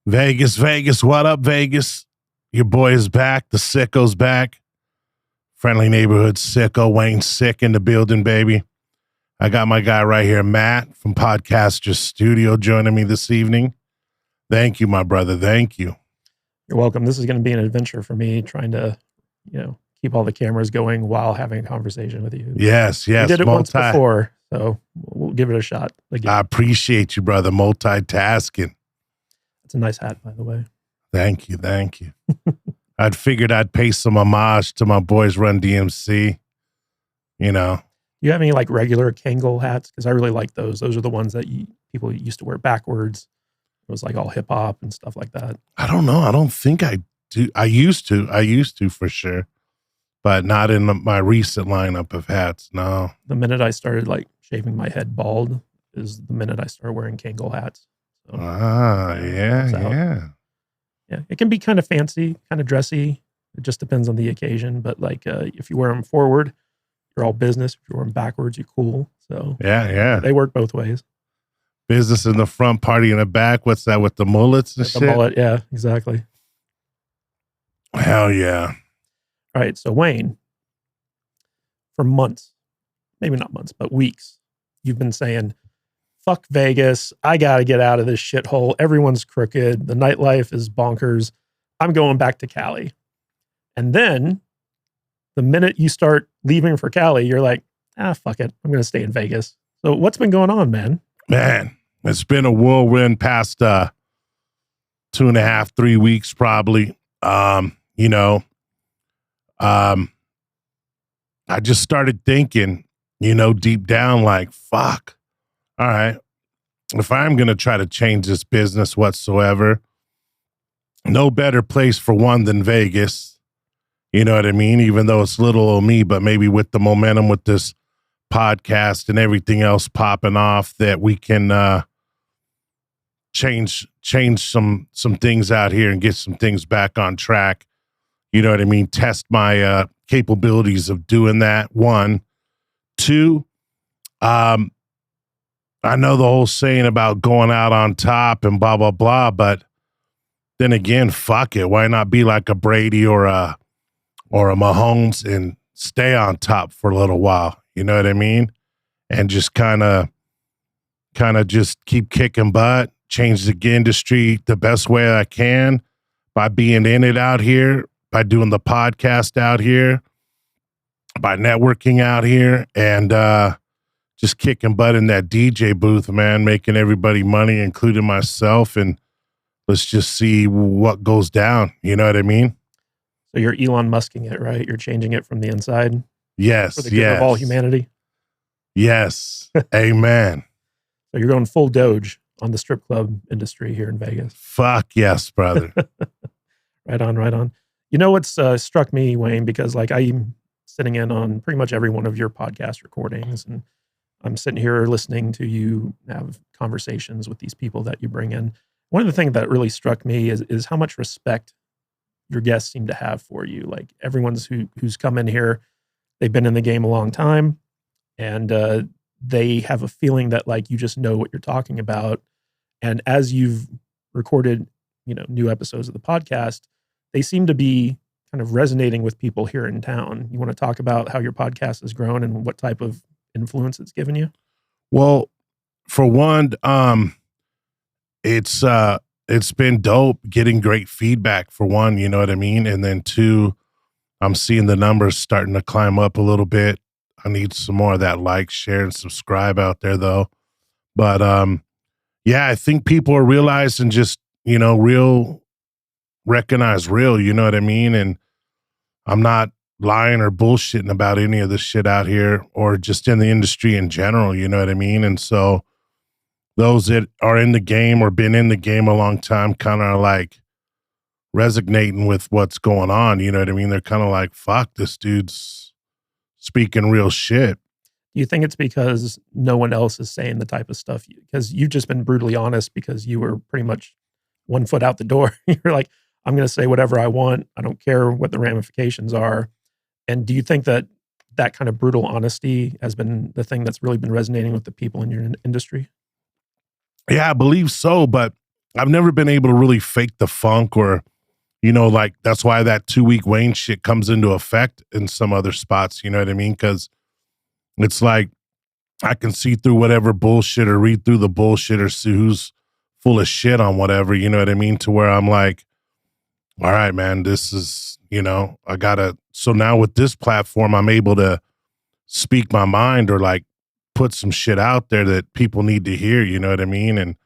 Vegas, Vegas, what up, Vegas? Your boy is back. The Sicko's back. Friendly neighborhood Sicko, Wayne Sikk in the building, baby. I got my guy right here, Matt from Podcaster Studio, joining me this evening. Thank you, my brother. Thank you. You're welcome. This is going to be an adventure for me, trying to, keep all the cameras going while having a conversation with you. Yes. We did it once before, so we'll give it a shot again. I appreciate you, brother. Multitasking. It's a nice hat, by the way. Thank you. I'd figured I'd pay some homage to my boys Run DMC. You have any regular Kangol hats? Because I really like those. Those are the ones that people used to wear backwards. It was all hip hop and stuff like that. I don't know. I don't think I do. I used to for sure, but not in my recent lineup of hats. No. The minute I started shaving my head bald is the minute I started wearing Kangol hats. So, yeah. Yeah, it can be kind of fancy, kind of dressy. It just depends on the occasion. But if you wear them forward, you're all business. If you wear them backwards, you're cool. So yeah, they work both ways. Business in the front, party in the back. What's that with the mullets and shit? The mullet, yeah, exactly. Hell yeah. All right, so Wayne, for months, maybe not months, but weeks, you've been saying, fuck Vegas. I got to get out of this shithole. Everyone's crooked. The nightlife is bonkers. I'm going back to Cali. And then the minute you start leaving for Cali, you're like, fuck it. I'm going to stay in Vegas. So what's been going on, man? Man, it's been a whirlwind past 2.5, 3 weeks probably. I just started thinking, deep down, fuck. All right, if I'm going to try to change this business whatsoever, no better place for one than Vegas. You know what I mean? Even though it's little old me, but maybe with the momentum with this podcast and everything else popping off, that we can change some things out here and get some things back on track. You know what I mean? Test my capabilities of doing that. 1, 2, I know the whole saying about going out on top and blah, blah, blah, but then again, fuck it. Why not be like a Brady or a Mahomes and stay on top for a little while? You know what I mean? And just kind of just keep kicking butt, change the industry the best way I can by being in it out here, by doing the podcast out here, by networking out here, and just kicking butt in that DJ booth, man, making everybody money, including myself. And let's just see what goes down. You know what I mean? So you're Elon Musking it, right? You're changing it from the inside? Yes. For the good of all humanity? Yes. Amen. So you're going full Doge on the strip club industry here in Vegas. Fuck yes, brother. Right on. You know what's struck me, Wayne, because I'm sitting in on pretty much every one of your podcast recordings, and I'm sitting here listening to you have conversations with these people that you bring in. One of the things that really struck me is how much respect your guests seem to have for you. Everyone's who's come in here, they've been in the game a long time, and they have a feeling that you just know what you're talking about. And as you've recorded, new episodes of the podcast, they seem to be kind of resonating with people here in town. You want to talk about how your podcast has grown and what type of influence it's given you? Well, for one, it's been dope getting great feedback, for one, you know what I mean? And then 2, I'm seeing the numbers starting to climb up a little bit. I need some more of that share, and subscribe out there though. But I think people are realizing just, recognize real, you know what I mean? And I'm not lying or bullshitting about any of this shit out here, or just in the industry in general, you know what I mean? And so those that are in the game or been in the game a long time kind of resonating with what's going on, you know what I mean? They're kind of fuck, this dude's speaking real shit. Do you think it's because no one else is saying the type of stuff? Because you've just been brutally honest, because you were pretty much 1 foot out the door. You're like, I'm going to say whatever I want. I don't care what the ramifications are. And do you think that kind of brutal honesty has been the thing that's really been resonating with the people in your industry? Yeah, I believe so. But I've never been able to really fake the funk or, like that's why that 2-week Wayne shit comes into effect in some other spots. You know what I mean? Because it's like I can see through whatever bullshit or read through the bullshit or see who's full of shit on whatever. You know what I mean? To where I'm like, all right, man, this is, so now with this platform, I'm able to speak my mind or like put some shit out there that people need to hear. You know what I mean? And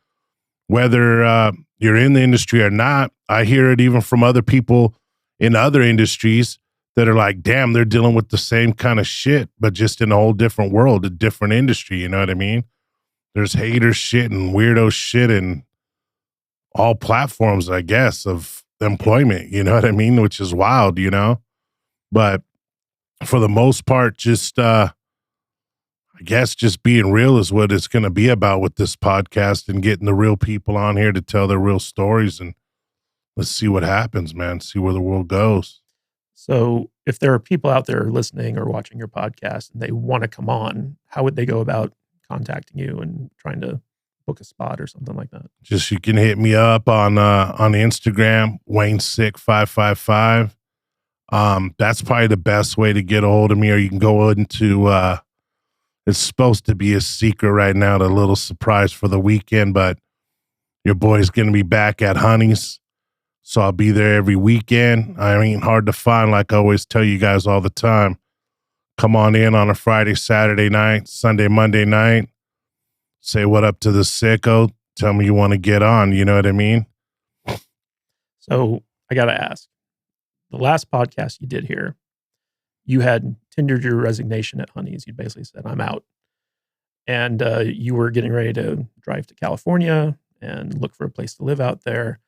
whether you're in the industry or not, I hear it even from other people in other industries that are like, damn, they're dealing with the same kind of shit, but just in a whole different world, a different industry. You know what I mean? There's hater shit and weirdo shit and all platforms, I guess, of employment. You know what I mean? Which is wild, but for the most part, just, I guess just being real is what it's going to be about with this podcast and getting the real people on here to tell their real stories. And let's see what happens, man. See where the world goes. So if there are people out there listening or watching your podcast and they want to come on, how would they go about contacting you and trying to book a spot or something like that? Just, you can hit me up on Instagram, Wayne Sikk 555. That's probably the best way to get a hold of me, or you can go into, it's supposed to be a secret right now, a little surprise for the weekend, but your boy's going to be back at Honey's. So I'll be there every weekend. I ain't hard to find, like I always tell you guys all the time. Come on in on a Friday, Saturday night, Sunday, Monday night. Say what up to the sicko. Tell me you want to get on. You know what I mean? So I got to ask, the last podcast you did here, you had tendered your resignation at Honey's. You basically said, I'm out. And you were getting ready to drive to California and look for a place to live out there.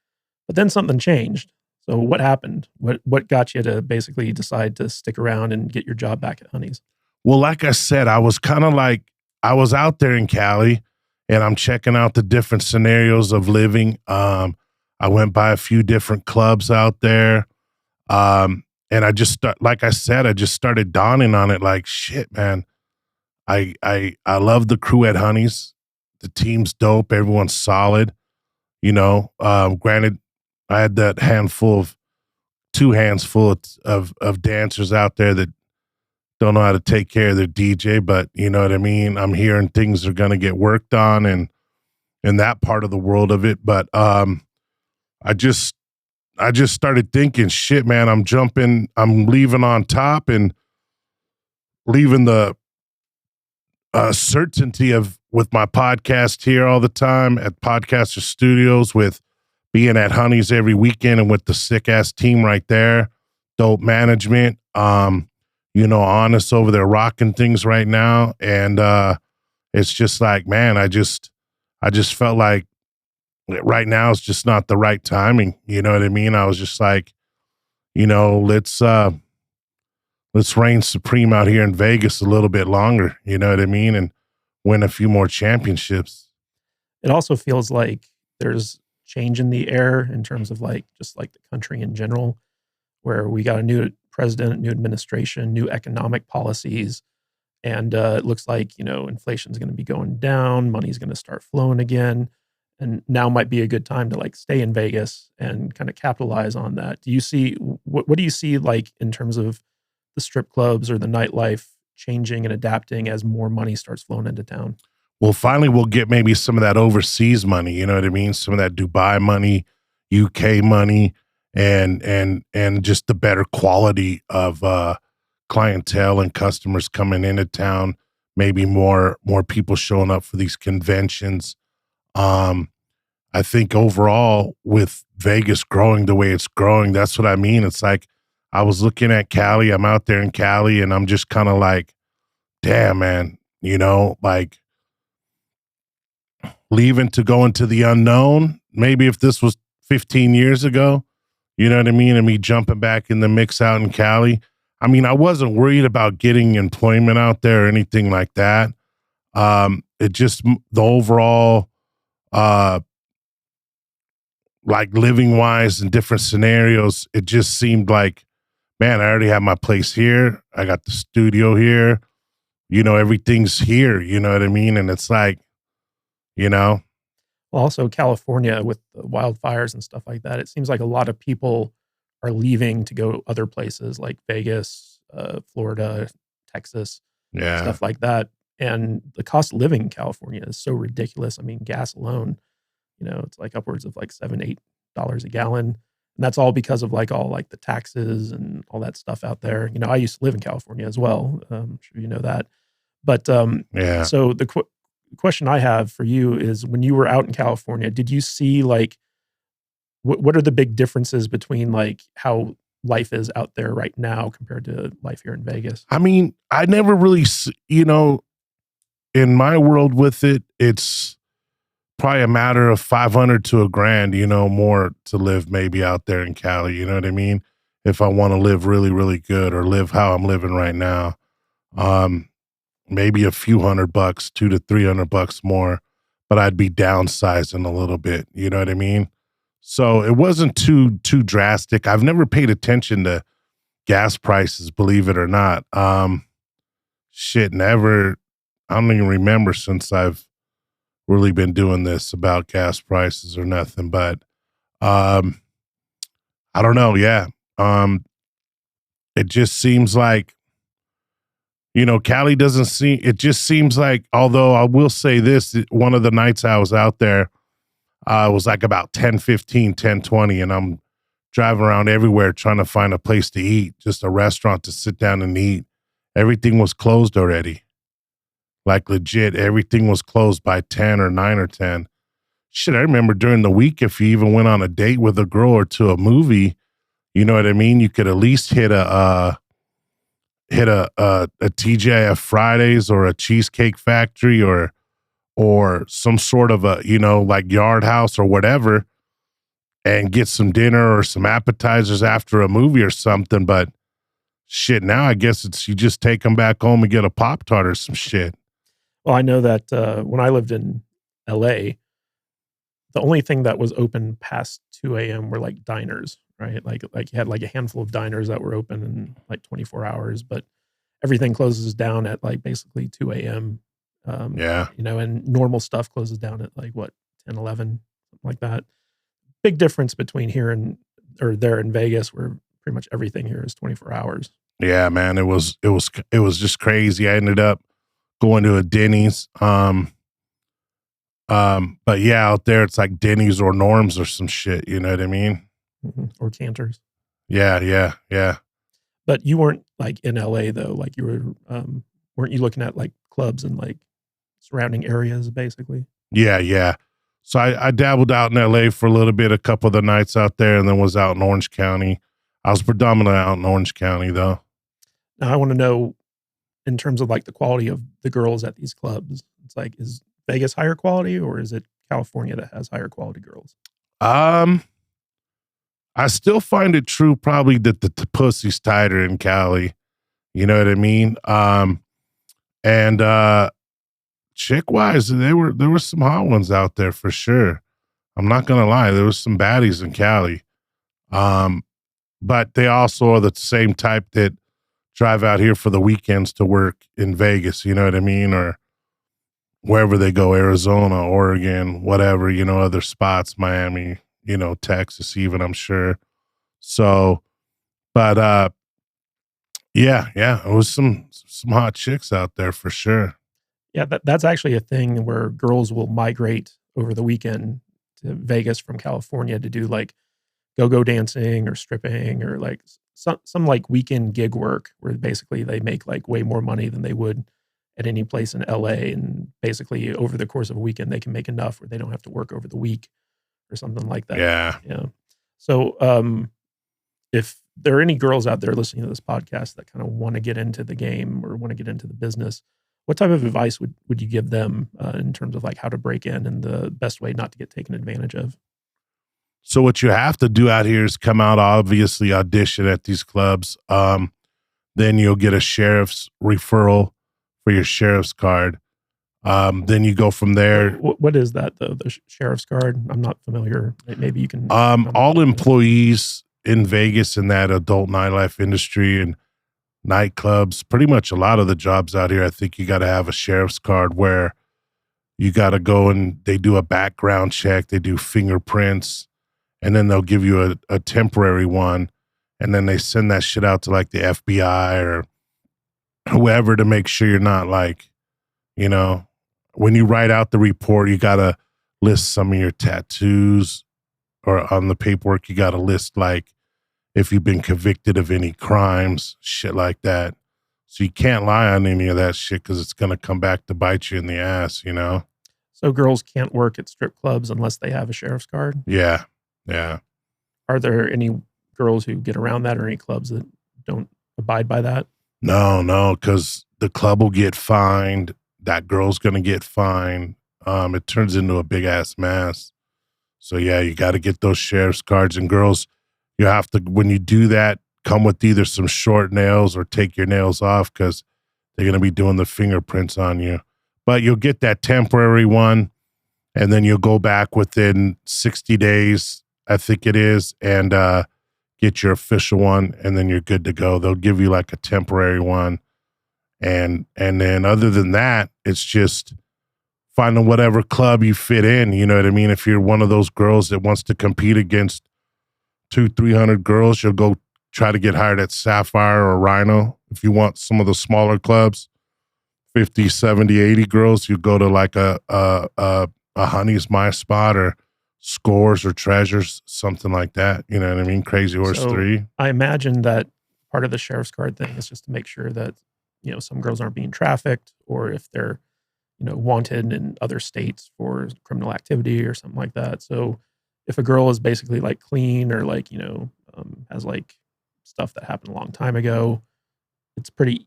But then something changed. So what happened? What got you to basically decide to stick around and get your job back at Honey's? Well, like I said, I was kind of like, I was out there in Cali and I'm checking out the different scenarios of living. I went by a few different clubs out there. And I just, like I said, I just started dawning on it like, shit, man, I love the crew at Honey's. The team's dope. Everyone's solid. Granted, I had that two hands full of dancers out there that don't know how to take care of their DJ, but you know what I mean? I'm hearing things are going to get worked on and in that part of the world of it. But, I just started thinking, shit, man, I'm leaving on top and leaving the certainty of with my podcast here all the time at Podcaster Studios, with being at Honey's every weekend and with the sick ass team right there, dope management, Honest over there rocking things right now. And it's just like, man, I just felt like right now it's just not the right timing. You know what I mean? I was just like, let's reign supreme out here in Vegas a little bit longer, you know what I mean? And win a few more championships. It also feels like there's change in the air in terms of just the country in general, where we got a new president, new administration, new economic policies. And it looks like, inflation's going to be going down, money's going to start flowing again. And now might be a good time to stay in Vegas and kind of capitalize on that. Do you see, what do you see in terms of the strip clubs or the nightlife changing and adapting as more money starts flowing into town? Well, finally we'll get maybe some of that overseas money, you know what I mean? Some of that Dubai money, UK money, and just the better quality of clientele and customers coming into town, maybe more people showing up for these conventions. I think overall with Vegas growing the way it's growing, that's what I mean. It's like, I was looking at Cali, I'm out there in Cali and I'm just kind of like, damn, man, leaving to go into the unknown. Maybe if this was 15 years ago, you know what I mean? And me jumping back in the mix out in Cali. I mean, I wasn't worried about getting employment out there or anything like that. It just, the overall, living wise in different scenarios, it just seemed like, man, I already have my place here. I got the studio here. Everything's here. You know what I mean? And it's like, Well, also California with the wildfires and stuff like that, it seems like a lot of people are leaving to go other places like Vegas, Florida, Texas, Yeah. stuff like that. And the cost of living in California is so ridiculous. I mean, gas alone, it's like upwards of like $7, $8 a gallon. And that's all because of like all like the taxes and all that stuff out there. I used to live in California as well. I'm sure you know that. But Yeah. so the question I have for you is, when you were out in California, did you see like what are the big differences between like how life is out there right now compared to life here in Vegas? I mean, I never really, in my world with it, it's probably a matter of 500 to a grand, more to live maybe out there in Cali. You know what I mean? If I want to live really, really good or live how I'm living right now, maybe a few $100, $200 to $300 more, but I'd be downsizing a little bit. You know what I mean? So it wasn't too drastic. I've never paid attention to gas prices, believe it or not. Never. I don't even remember since I've really been doing this about gas prices or nothing. But I don't know. Yeah. It just seems like, Cali doesn't seem. It just seems like. Although I will say this, one of the nights I was out there, was like about 10:15, 10:20, and I'm driving around everywhere trying to find a place to eat, just a restaurant to sit down and eat. Everything was closed already. Like legit, everything was closed by 10 or 9 or 10. Shit, I remember during the week, if you even went on a date with a girl or to a movie, you know what I mean? You could at least hit a TGIF Fridays or a Cheesecake Factory or some sort of a, like Yard House or whatever, and get some dinner or some appetizers after a movie or something. But shit, now I guess it's you just take them back home and get a Pop-Tart or some shit. Well, I know that when I lived in LA, the only thing that was open past 2 a.m. were like diners, right? Like you had like a handful of diners that were open in like 24 hours, but everything closes down at like basically 2 a.m. Yeah. And normal stuff closes down at like what, 10, 11, something like that. Big difference between here or there in Vegas, where pretty much everything here is 24 hours. Yeah, man. It was just crazy. I ended up going to a Denny's. But yeah, out there it's like Denny's or Norm's or some shit, you know what I mean? Mm-hmm. Or Cantor's. Yeah. But you weren't like in LA though, like you were weren't you looking at like clubs and like surrounding areas basically? Yeah. So I dabbled out in LA for a little bit, a couple of the nights out there, and then was out in Orange County. I was predominantly out in Orange County though. Now I want to know, in terms of like the quality of the girls at these clubs, it's like, is Vegas higher quality or is it California that has higher quality girls? I still find it true probably that the pussy's tighter in Cali. You know what I mean? And chick wise, there were some hot ones out there for sure. I'm not gonna lie, there was some baddies in Cali. But they also are the same type that drive out here for the weekends to work in Vegas, you know what I mean? Or wherever they go, Arizona, Oregon, whatever, other spots, Miami, Texas even, I'm sure. So, but yeah, it was some hot chicks out there for sure. Yeah, that's actually a thing where girls will migrate over the weekend to Vegas from California to do like go-go dancing or stripping or like some like weekend gig work, where basically they make like way more money than they would at any place in LA. And basically over the course of a weekend, they can make enough where they don't have to work over the week or something like that. Yeah. So if there are any girls out there listening to this podcast that kind of want to get into the game or want to get into the business, what type of advice would you give them in terms of like how to break in and the best way not to get taken advantage of? So what you have to do out here is come out, obviously audition at these clubs. Then you'll get a sheriff's referral for your sheriff's card. Then you go from there. What is that though? The sheriff's card? I'm not familiar. Maybe you can. All employees in Vegas in that adult nightlife industry and nightclubs, pretty much a lot of the jobs out here, I think you got to have a sheriff's card where you got to go and they do a background check, they do fingerprints, and then they'll give you a temporary one. And then they send that shit out to like the FBI or whoever to make sure you're not like, you know, when you write out the report, you got to list some of your tattoos, or on the paperwork, you got to list like if you've been convicted of any crimes, shit like that. So you can't lie on any of that shit because it's going to come back to bite you in the ass, you know? So girls can't work at strip clubs unless they have a sheriff's card? Yeah. Yeah. Are there any girls who get around that or any clubs that don't abide by that? No, because the club will get fined. That girl's going to get fined. It turns into a big ass mess. So yeah, you got to get those sheriff's cards, and girls, you have to, when you do that, come with either some short nails or take your nails off because they're going to be doing the fingerprints on you. But you'll get that temporary one, and then you'll go back within 60 days, I think it is, and get your official one, and then you're good to go. They'll give you like a temporary one. And then other than that, it's just finding whatever club you fit in. You know what I mean? If you're one of those girls that wants to compete against 200-300 girls, you'll go try to get hired at Sapphire or Rhino. If you want some of the smaller clubs, 50, 70, 80 girls, you go to like a Honey's My Spot or Scores or Treasures, something like that. You know what I mean? Crazy Horse 3. I imagine that part of the sheriff's card thing is just to make sure that, you know, some girls aren't being trafficked, or if they're, you know, wanted in other states for criminal activity or something like that. So if a girl is basically like clean or like, you know, has like stuff that happened a long time ago, it's pretty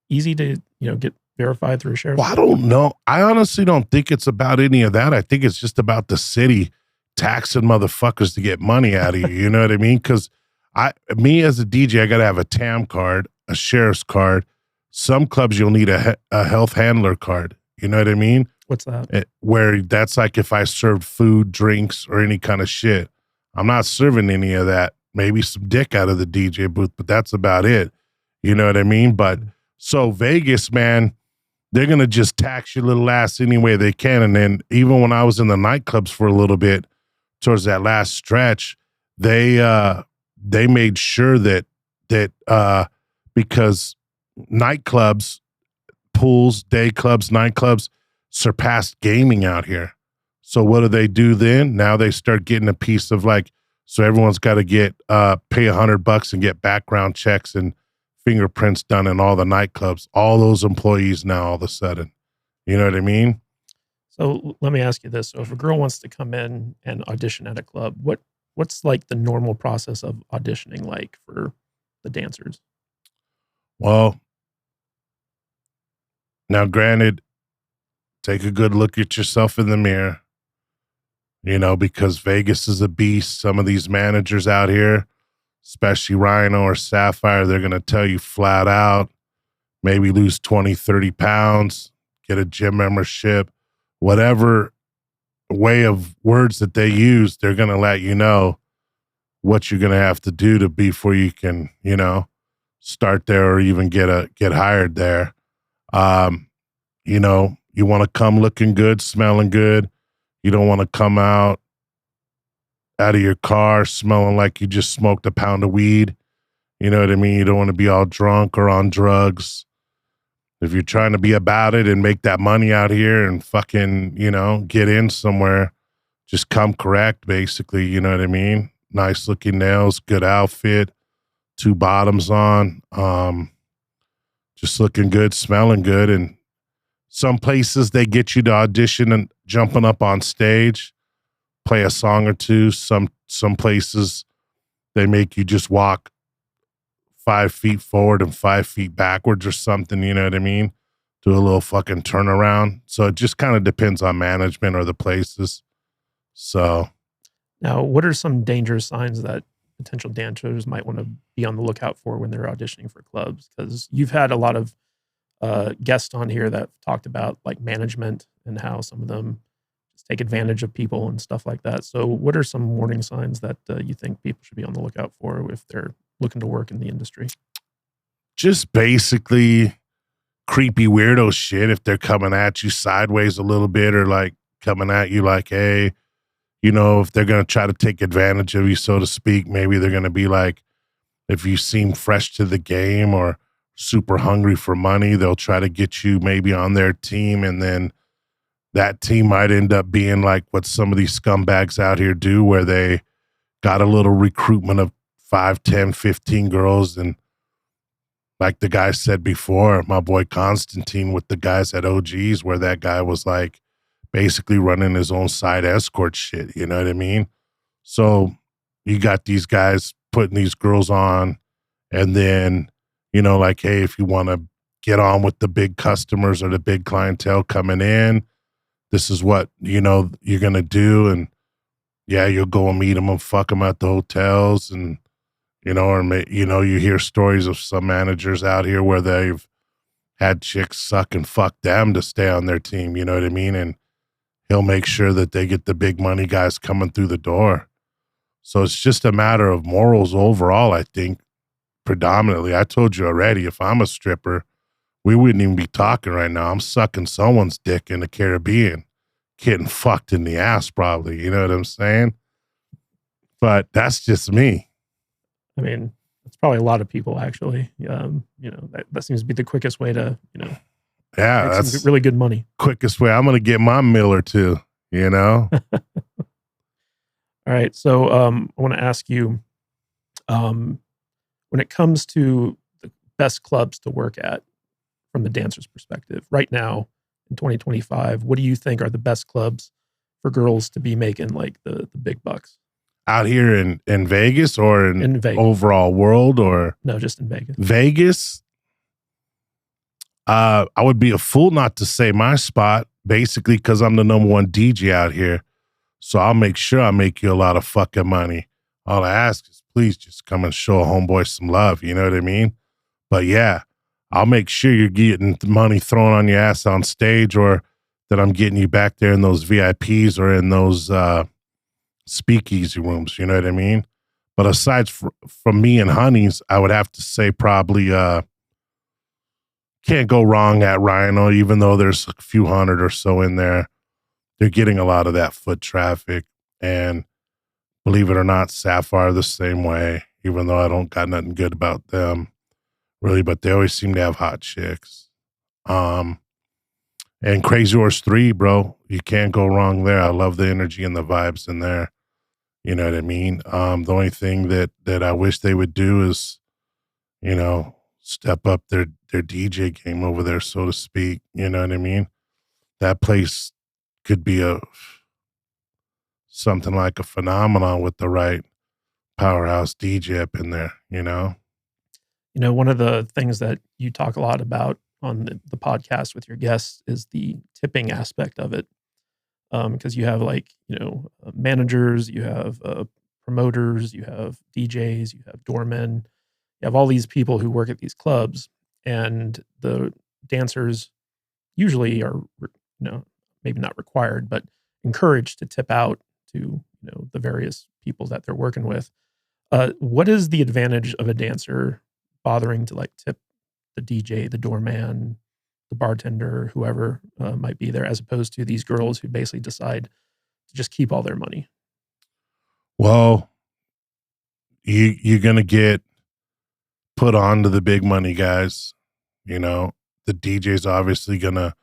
easy to, you know, get verified through a sheriff's card. I don't know. I honestly don't think it's about any of that. I think it's just about the city taxing motherfuckers to get money out of you. You know what I mean? Because me as a DJ, I got to have a TAM card, a sheriff's card. Some clubs you'll need a health handler card. You know what I mean? What's that? Where that's like if I served food, drinks, or any kind of shit. I'm not serving any of that. Maybe some dick out of the DJ booth, but that's about it. You know what I mean? But so Vegas, man, they're going to just tax your little ass any way they can. And then even when I was in the nightclubs for a little bit, towards that last stretch, they made sure that because nightclubs, pools, day clubs, nightclubs surpassed gaming out here. So what do then? Now they start getting a piece of like, so everyone's got to get pay $100 and get background checks and fingerprints done in all the nightclubs. All those employees now, all of a sudden, you know what I mean? So let me ask you this: so if a girl wants to come in and audition at a club, what's like the normal process of auditioning like for the dancers? Well, now granted, take a good look at yourself in the mirror, you know, because Vegas is a beast. Some of these managers out here, especially Rhino or Sapphire, they're going to tell you flat out, maybe lose 20, 30 pounds, get a gym membership, whatever way of words that they use, they're going to let you know what you're going to have to do to before you can, you know, start there or even get hired there. You know, you want to come looking good, smelling good. You don't want to come out of your car smelling like you just smoked a pound of weed. You know what I mean? You don't want to be all drunk or on drugs. If you're trying to be about it and make that money out here and fucking, you know, get in somewhere, just come correct, basically. You know what I mean? Nice looking nails, good outfit, 2 bottoms on, just looking good, smelling good. And some places they get you to audition and jumping up on stage, play a song or two. Some places they make you just walk 5 feet forward and 5 feet backwards or something, you know what I mean? Do a little fucking turnaround. So it just kind of depends on management or the places. So now, what are some dangerous signs that potential dancers might want to be on the lookout for when they're auditioning for clubs? Because you've had a lot of guests on here that talked about like management and how some of them just take advantage of people and stuff like that. So what are some warning signs that you think people should be on the lookout for if they're looking to work in the industry? Just basically creepy weirdo shit if they're coming at you sideways a little bit or like coming at you like, hey, you know, if they're going to try to take advantage of you, so to speak, maybe they're going to be like, if you seem fresh to the game or super hungry for money, they'll try to get you maybe on their team. And then that team might end up being like what some of these scumbags out here do, where they got a little recruitment of 5, 10, 15 girls. And like the guy said before, my boy Constantine with the guys at OGs, where that guy was like basically running his own side escort shit. You know what I mean? So you got these guys putting these girls on, and then, you know, like, hey, if you want to get on with the big customers or the big clientele coming in, this is what, you know, you're going to do. And yeah, you'll go and meet them and fuck them at the hotels. And, you know, or, you know, you hear stories of some managers out here where they've had chicks suck and fuck them to stay on their team. You know what I mean? And he'll make sure that they get the big money guys coming through the door. So it's just a matter of morals overall, I think, predominantly. I told you already, if I'm a stripper, we wouldn't even be talking right now. I'm sucking someone's dick in the Caribbean, getting fucked in the ass probably. You know what I'm saying? But that's just me. I mean, it's probably a lot of people actually. You know, that seems to be the quickest way to, you know, yeah, make that's some really good money. Quickest way. I'm going to get my meal or two, you know? All right. So I want to ask you, when it comes to the best clubs to work at from the dancer's perspective, right now in 2025, what do you think are the best clubs for girls to be making like the big bucks? Out here in Vegas or in Vegas. Overall world or? No, just in Vegas. Vegas? I would be a fool not to say my spot, basically, because I'm the #1 DJ out here. So I'll make sure I make you a lot of fucking money. All I ask is please just come and show a homeboy some love. You know what I mean? But yeah, I'll make sure you're getting money thrown on your ass on stage, or that I'm getting you back there in those VIPs or in those speakeasy rooms. You know what I mean? But aside from me and Honeys, I would have to say probably can't go wrong at Rhino, even though there's a few hundred or so in there. They're getting a lot of that foot traffic, and believe it or not, Sapphire the same way, even though I don't got nothing good about them really, but they always seem to have hot chicks. And Crazy Horse 3, bro, you can't go wrong there. I love the energy and the vibes in there. You know what I mean? The only thing that I wish they would do is, you know, step up their DJ game over there, so to speak. You know what I mean? That place could be something like a phenomenon with the right powerhouse DJ up in there, you know? You know, one of the things that you talk a lot about on the podcast with your guests is the tipping aspect of it. Because you have like, you know, managers, you have promoters, you have DJs, you have doormen, you have all these people who work at these clubs, and the dancers usually are, you know, maybe not required, but encouraged to tip out to, you know, the various people that they're working with. What is the advantage of a dancer bothering to like tip the DJ, the doorman, the bartender, whoever might be there, as opposed to these girls who basically decide to just keep all their money? Well, you're going to get put on to the big money guys. You know, the DJ's obviously going to,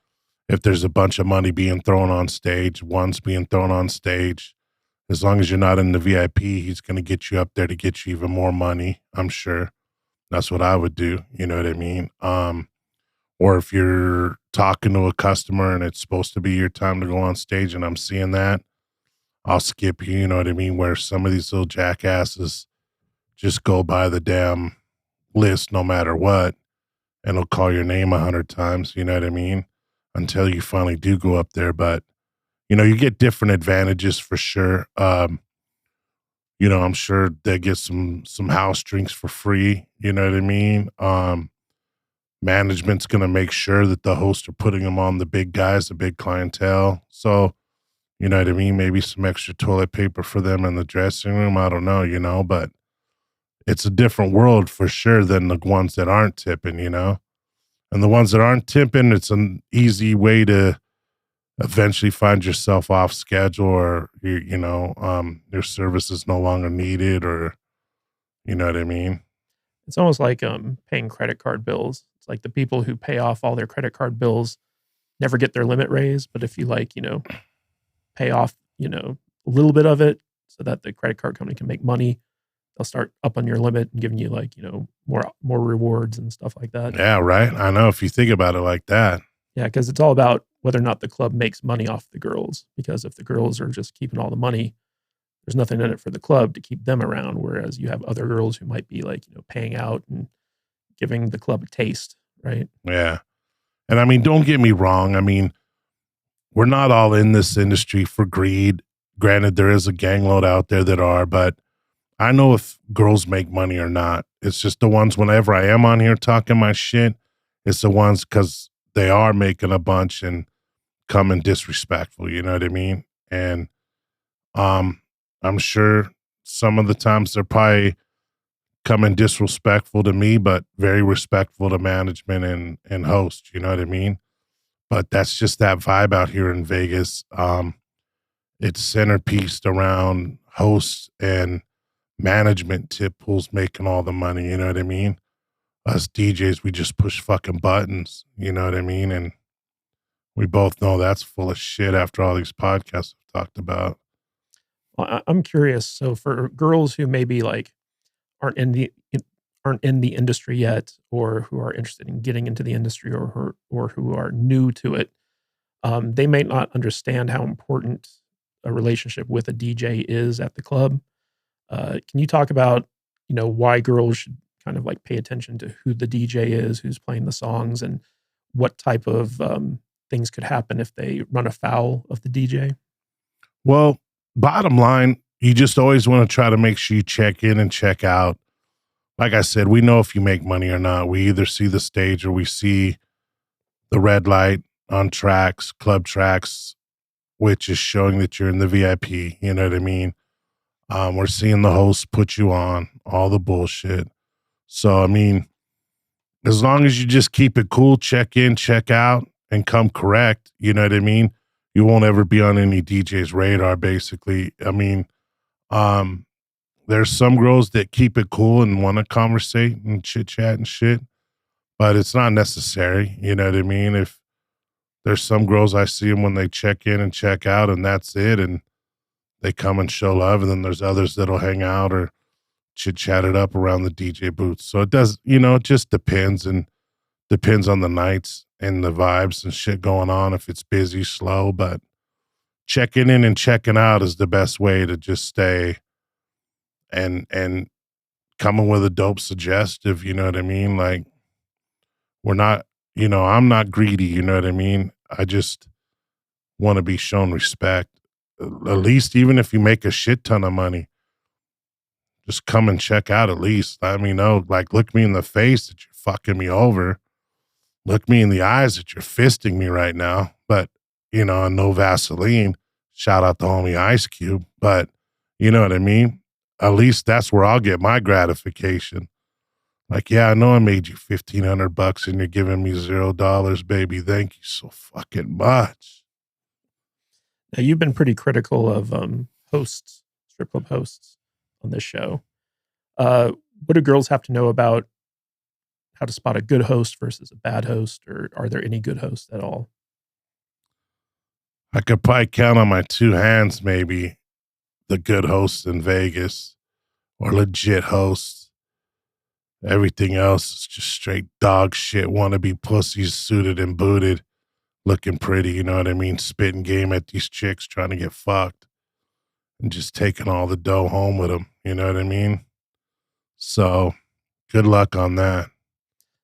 if there's a bunch of money being thrown on stage, one's being thrown on stage, as long as you're not in the VIP, he's going to get you up there to get you even more money, I'm sure. That's what I would do. You know what I mean? Or if you're talking to a customer and it's supposed to be your time to go on stage and I'm seeing that, I'll skip you. You know what I mean? Where some of these little jackasses just go by the damn list no matter what, and they'll call your name 100 times. You know what I mean? Until you finally do go up there. But, you know, you get different advantages for sure. You know, I'm sure they get some house drinks for free. You know what I mean? Management's going to make sure that the hosts are putting them on the big guys, the big clientele. So, you know what I mean? Maybe some extra toilet paper for them in the dressing room. I don't know, you know, but it's a different world for sure than the ones that aren't tipping, you know? And the ones that aren't tipping, it's an easy way to eventually find yourself off schedule, or your service is no longer needed, or you know what I mean? It's almost like, paying credit card bills. It's like the people who pay off all their credit card bills never get their limit raised, but if you, like, pay off, a little bit of it so that the credit card company can make money, they'll start up on your limit and giving you, like, more rewards and stuff like that. Yeah, right. I know, if you think about it like that. Yeah, because it's all about whether or not the club makes money off the girls, because if the girls are just keeping all the money, there's nothing in it for the club to keep them around, whereas you have other girls who might be, like, paying out and giving the club a taste, right? Yeah. And I mean, don't get me wrong. I mean, we're not all in this industry for greed. Granted, there is a gang load out there that are, but I know if girls make money or not. It's just the ones, whenever I am on here talking my shit, it's the ones because they are making a bunch and coming disrespectful. You know what I mean? And I'm sure some of the times they're probably coming disrespectful to me, but very respectful to management and host. You know what I mean? But that's just that vibe out here in Vegas. It's centerpieced around hosts and management tip pools making all the money. You know what I mean? Us DJs, we just push fucking buttons. You know what I mean? And we both know that's full of shit after all these podcasts I've talked about. Well, I'm curious. So for girls who maybe like aren't in the aren't in the industry yet, or who are interested in getting into the industry, or who are new to it, they may not understand how important a relationship with a DJ is at the club. Can you talk about why girls should kind of like pay attention to who the DJ is, who's playing the songs, and what type of things could happen if they run afoul of the DJ? Well, bottom line, you just always want to try to make sure you check in and check out. Like I said, we know if you make money or not. We either see the stage or we see the red light on tracks, club tracks, which is showing that you're in the VIP. You know what I mean? We're seeing the host put you on, all the bullshit. So, I mean, as long as you just keep it cool, check in, check out, and come correct, you know what I mean? You won't ever be on any DJ's radar, basically. I mean, there's some girls that keep it cool and want to conversate and chit chat and shit, but it's not necessary. You know what I mean? If there's some girls, I see them when they check in and check out, and that's it. And they come and show love. And then there's others that'll hang out or chit chat it up around the DJ booth. So it does, it just depends, and depends on the nights and the vibes and shit going on. If it's busy, slow, but checking in and checking out is the best way to just stay and coming with a dope suggestive, you know what I mean? Like, we're not, I'm not greedy, you know what I mean? I just want to be shown respect. At least, even if you make a shit ton of money, just come and check out at least. Let me know, like, look me in the face that you're fucking me over. Look me in the eyes that you're fisting me right now. But, no Vaseline. Shout out to homie Ice Cube. But, you know what I mean? At least that's where I'll get my gratification. Like, yeah, I know I made you $1,500 and you're giving me $0, baby. Thank you so fucking much. Now, you've been pretty critical of hosts, strip club hosts on this show. What do girls have to know about how to spot a good host versus a bad host, or are there any good hosts at all? I could probably count on my two hands, maybe, the good hosts in Vegas, or legit hosts. Everything else is just straight dog shit, wannabe pussies, suited and booted, looking pretty, you know what I mean? Spitting game at these chicks, trying to get fucked, and just taking all the dough home with them, you know what I mean? So, good luck on that.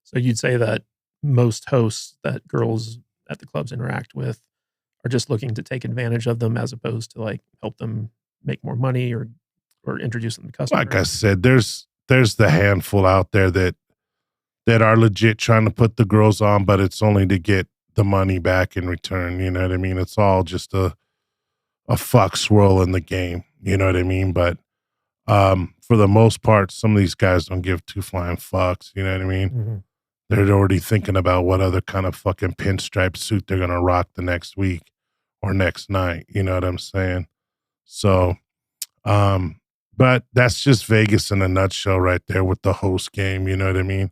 So you'd say that most hosts that girls at the clubs interact with are just looking to take advantage of them, as opposed to like help them make more money or introduce them to customers? Like I said, there's the handful out there that are legit trying to put the girls on, but it's only to get the money back in return. You know what I mean? It's all just a fuck swirl in the game. You know what I mean? But for the most part, some of these guys don't give two flying fucks. You know what I mean? Mm-hmm. They're already thinking about what other kind of fucking pinstripe suit they're gonna rock the next week or next night. You know what I'm saying? So, um, but that's just Vegas in a nutshell right there with the host game. You know what I mean?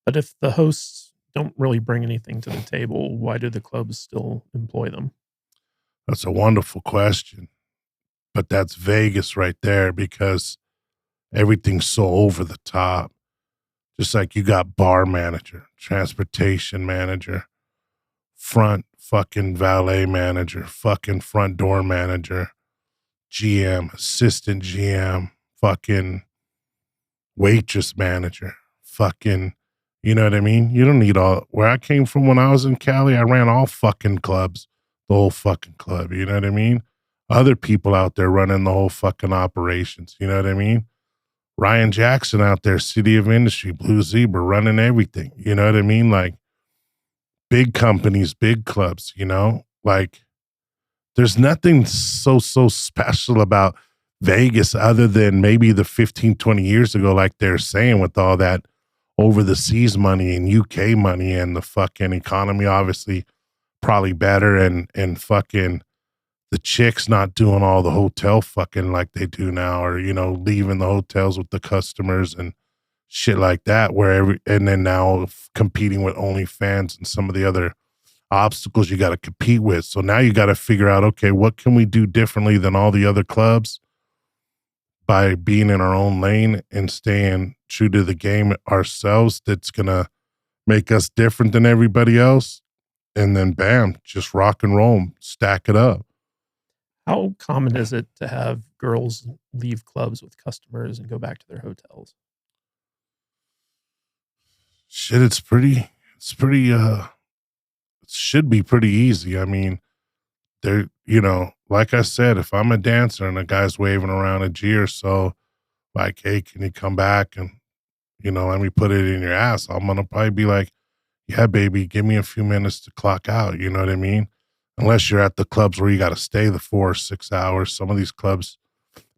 But if the hosts don't really bring anything to the table, why do the clubs still employ them? That's a wonderful question. But that's Vegas right there because everything's so over the top. Just like you got bar manager, transportation manager, front fucking valet manager, fucking front door manager, GM, assistant GM, fucking waitress manager, fucking, you know what I mean? You don't need all, where I came from when I was in Cali, I ran all fucking clubs, the whole fucking club, you know what I mean? Other people out there running the whole fucking operations, you know what I mean? Ryan Jackson out there, City of Industry, Blue Zebra, running everything, you know what I mean? Like big companies, big clubs, you know? Like there's nothing so special about Vegas other than maybe the 15, 20 years ago, like they're saying, with all that over the seas money and UK money and the fucking economy, obviously probably better, and fucking the chicks not doing all the hotel fucking like they do now, or, you know, leaving the hotels with the customers and shit like that, and then now competing with OnlyFans and some of the other obstacles you got to compete with. So now you got to figure out, okay, what can we do differently than all the other clubs by being in our own lane and staying true to the game ourselves, that's going to make us different than everybody else. And then bam, just rock and roll, stack it up. How common is it to have girls leave clubs with customers and go back to their hotels? Shit, it should be pretty easy. I mean, there, you know, like I said, if I'm a dancer and a guy's waving around a G or so, like, hey, can you come back and, you know, let me put it in your ass? I'm gonna probably be like, yeah, baby, give me a few minutes to clock out. You know what I mean? Unless you're at the clubs where you got to stay the 4 or 6 hours. Some of these clubs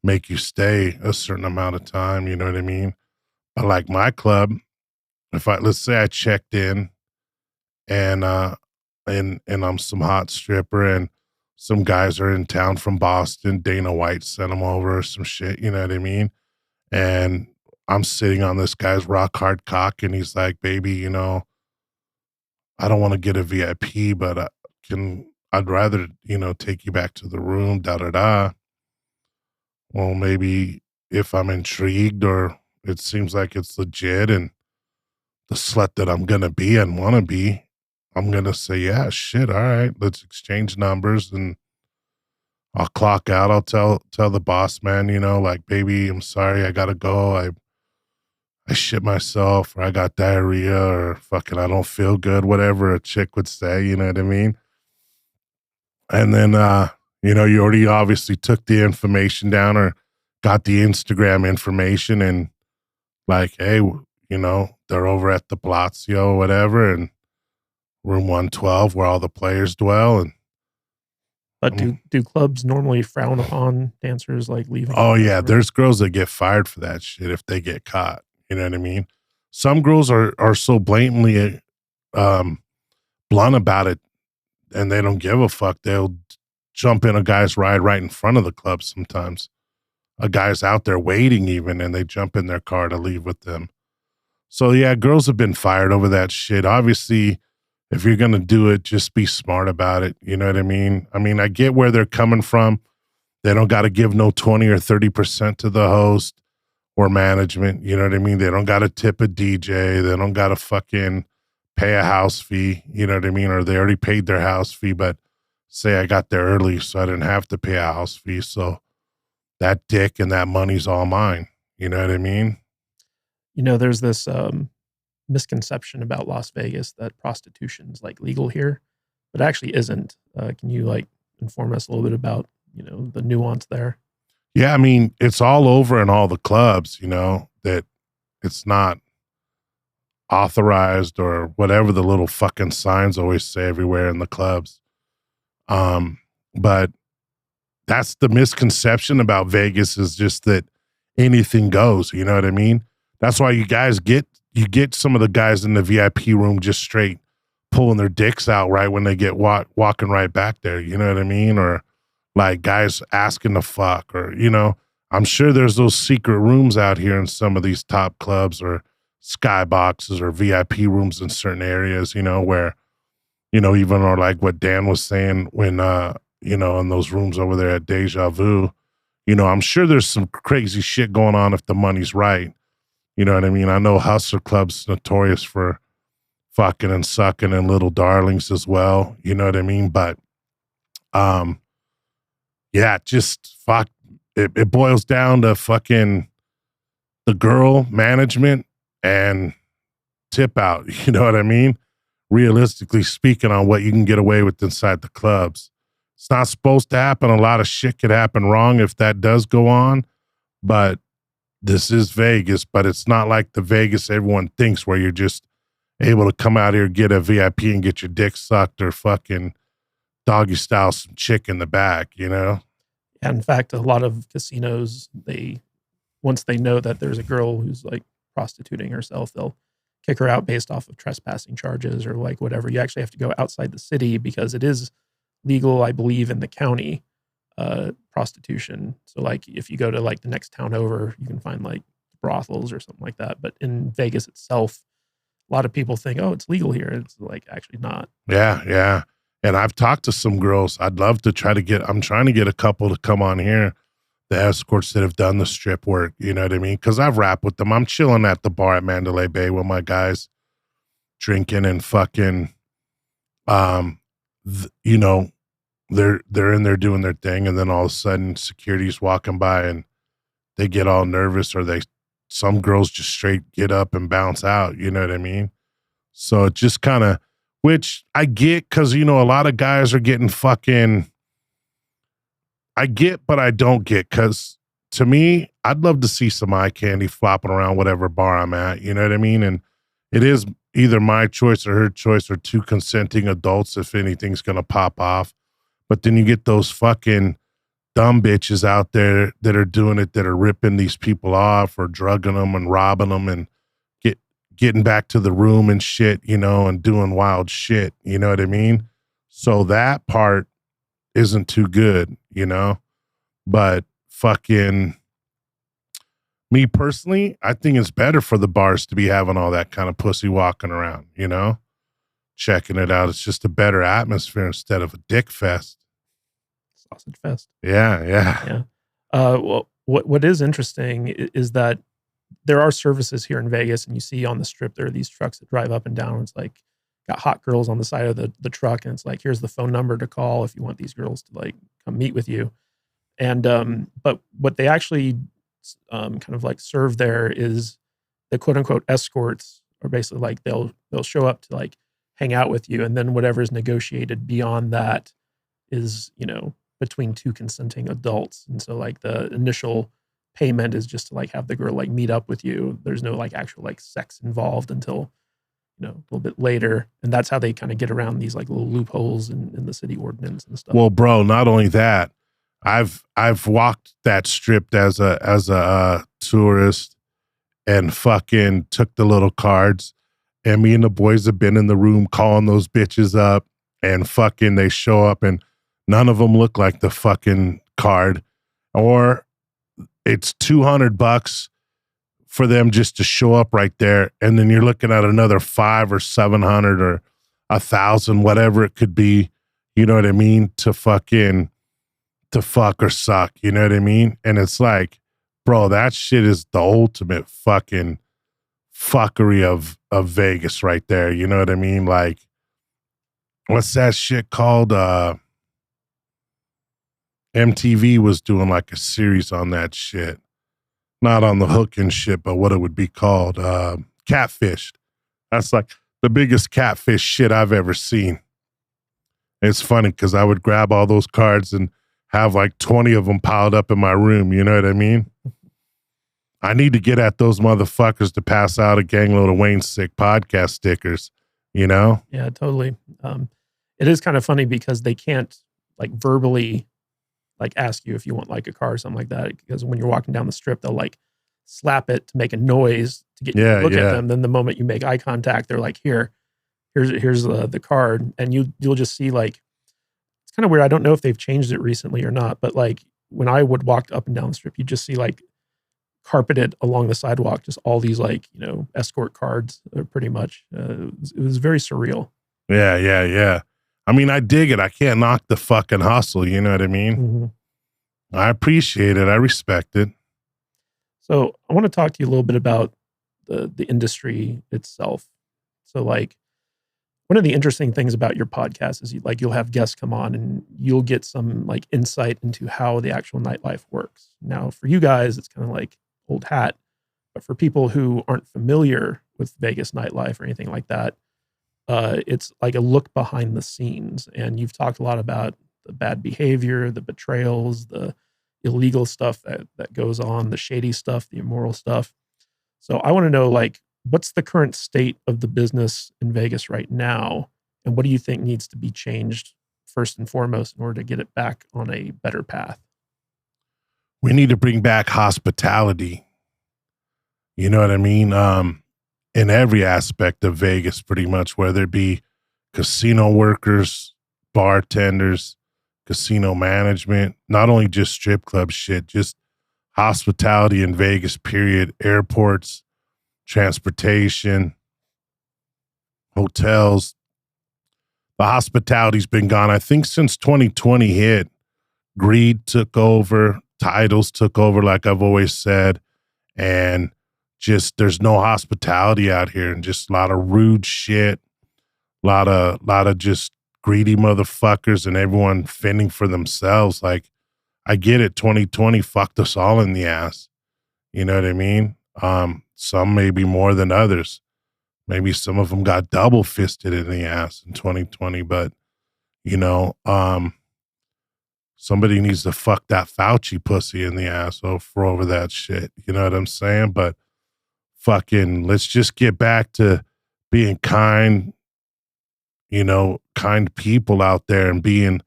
make you stay a certain amount of time. You know what I mean? But like my club, let's say I checked in and I'm some hot stripper and some guys are in town from Boston. Dana White sent them over or some shit. You know what I mean? And I'm sitting on this guy's rock hard cock, and he's like, baby, you know, I don't want to get a VIP, but I'd rather, you know, take you back to the room, da da da. Well, maybe if I'm intrigued or it seems like it's legit and the slut that I'm gonna be and wanna be, I'm gonna say, yeah, shit, all right, let's exchange numbers and I'll clock out. I'll tell the boss man, you know, like, baby, I'm sorry, I gotta go. I shit myself, or I got diarrhea, or fucking I don't feel good, whatever a chick would say, you know what I mean? And then you know, you already obviously took the information down or got the Instagram information, and like, hey, you know, they're over at the Palazzo or whatever, and room 112 where all the players dwell. And But do clubs normally frown upon dancers like leaving? oh yeah, there's girls that get fired for that shit if they get caught. You know what I mean? Some girls are so blatantly um, blunt about it, and they don't give a fuck. They'll jump in a guy's ride right in front of the club sometimes. A guy's out there waiting even, and they jump in their car to leave with them. So yeah, girls have been fired over that shit. Obviously, if you're gonna do it, just be smart about it. You know what I mean? I mean, I get where they're coming from. They don't got to give no 20 or 30% to the host or management. You know what I mean? They don't got to tip a DJ. They don't got to fucking pay a house fee. You know what I mean? Or they already paid their house fee, but say I got there early, so I didn't have to pay a house fee. So that dick and that money's all mine. You know what I mean? You know, there's this misconception about Las Vegas that prostitution's like legal here, but it actually isn't. Can you like inform us a little bit about, you know, the nuance there? Yeah, I mean, it's all over in all the clubs, you know, that it's not authorized or whatever the little fucking signs always say everywhere in the clubs. But that's the misconception about Vegas, is just that anything goes, you know what I mean? That's why you guys get you get some of the guys in the VIP room just straight pulling their dicks out right when they get walking right back there. You know what I mean? Or like guys asking to fuck, or, you know, I'm sure there's those secret rooms out here in some of these top clubs or skyboxes or VIP rooms in certain areas, you know, where, you know, even or like what Dan was saying when, you know, in those rooms over there at Deja Vu, you know, I'm sure there's some crazy shit going on if the money's right. You know what I mean? I know Hustler Club's notorious for fucking and sucking and little darlings as well. You know what I mean? But, yeah, just fuck. It boils down to fucking the girl management and tip out. You know what I mean? Realistically speaking, on what you can get away with inside the clubs. It's not supposed to happen. A lot of shit could happen wrong if that does go on. But this is Vegas, but it's not like the Vegas everyone thinks, where you're just able to come out here, get a VIP and get your dick sucked or fucking doggy style some chick in the back, you know? Yeah, in fact, a lot of casinos, once they know that there's a girl who's like prostituting herself, they'll kick her out based off of trespassing charges or like whatever. You actually have to go outside the city because it is legal, I believe, in the county, prostitution. So like if you go to like the next town over, you can find like brothels or something like that. But in Vegas itself, a lot of people think, oh, it's legal here. It's like actually not. Yeah, yeah. And I've talked to some girls. I'd love to I'm trying to get a couple to come on here, the escorts that have done the strip work, you know what I mean? Because I've rapped with them. I'm chilling at the bar at Mandalay Bay with my guys, drinking and fucking, you know, they're in there doing their thing, and then all of a sudden security's walking by and they get all nervous, or some girls just straight get up and bounce out, you know what I mean? So it just kind of, which I get, because, you know, a lot of guys are getting fucking, I get, but I don't get, because to me, I'd love to see some eye candy flopping around whatever bar I'm at, you know what I mean? And it is either my choice or her choice, or two consenting adults if anything's going to pop off. But then you get those fucking dumb bitches out there that are doing it, that are ripping these people off or drugging them and robbing them and getting back to the room and shit, you know, and doing wild shit, you know what I mean? So that part isn't too good, you know? But fucking me personally, I think it's better for the bars to be having all that kind of pussy walking around, you know? Checking it out. It's just a better atmosphere instead of a dick fest. Sausage fest. Yeah, yeah. Yeah. Well, what is interesting is that there are services here in Vegas, and you see on the strip, there are these trucks that drive up and down. It's like got hot girls on the side of the truck, and it's like, here's the phone number to call if you want these girls to like come meet with you. And but what they actually kind of like serve there is the quote unquote escorts, or basically like they'll show up to like hang out with you, and then whatever is negotiated beyond that is, you know, between two consenting adults. And so like the initial payment is just to like have the girl like meet up with you. There's no like actual like sex involved until, you know, a little bit later. And that's how they kind of get around these like little loopholes in the city ordinance and stuff. Well, bro, not only that, I've walked that strip as a tourist and fucking took the little cards, and me and the boys have been in the room calling those bitches up, and fucking they show up and none of them look like the fucking card, or it's $200 for them just to show up right there. And then you're looking at another $500 or $700 or $1,000, whatever it could be. You know what I mean? To fuck or suck. You know what I mean? And it's like, bro, that shit is the ultimate fucking fuckery of Vegas right there. You know what I mean? Like, what's that shit called? MTV was doing like a series on that shit. Not on the hook and shit, but what it would be called. Catfished. That's like the biggest catfish shit I've ever seen. It's funny because I would grab all those cards and have like 20 of them piled up in my room. You know what I mean? I need to get at those motherfuckers to pass out a gangload of Wayne Sikk podcast stickers, you know? Yeah, totally. It is kind of funny because they can't like verbally like ask you if you want like a car or something like that, because when you're walking down the strip, they'll like slap it to make a noise to get you to look at them. Then the moment you make eye contact, they're like, here's the card. And you'll just see like, it's kind of weird. I don't know if they've changed it recently or not, but like when I would walk up and down the strip, you just see like carpeted along the sidewalk, just all these like, escort cards pretty much. It was very surreal. Yeah. I mean, I dig it. I can't knock the fucking hustle. You know what I mean? Mm-hmm. I appreciate it. I respect it. So I want to talk to you a little bit about the industry itself. So like one of the interesting things about your podcast is you'll have guests come on and you'll get some like insight into how the actual nightlife works. Now for you guys, it's kind of like old hat, but for people who aren't familiar with Vegas nightlife or anything like that, it's like a look behind the scenes. And you've talked a lot about the bad behavior, the betrayals, the illegal stuff that goes on, the shady stuff, the immoral stuff. So I want to know, like, what's the current state of the business in Vegas right now? And what do you think needs to be changed first and foremost in order to get it back on a better path? We need to bring back hospitality. You know what I mean? In every aspect of Vegas, pretty much, whether it be casino workers, bartenders, casino management, not only just strip club shit, just hospitality in Vegas, period. Airports, transportation, hotels. The hospitality's been gone. I think since 2020 hit, greed took over, titles took over, like I've always said, and just there's no hospitality out here, and just a lot of rude shit, a lot of just greedy motherfuckers, and everyone fending for themselves. Like, I get it, 2020 fucked us all in the ass. You know what I mean? Some maybe more than others. Maybe some of them got double fisted in the ass in 2020, but somebody needs to fuck that Fauci pussy in the ass for over that shit. You know what I'm saying? But fucking, let's just get back to being kind, kind people out there and being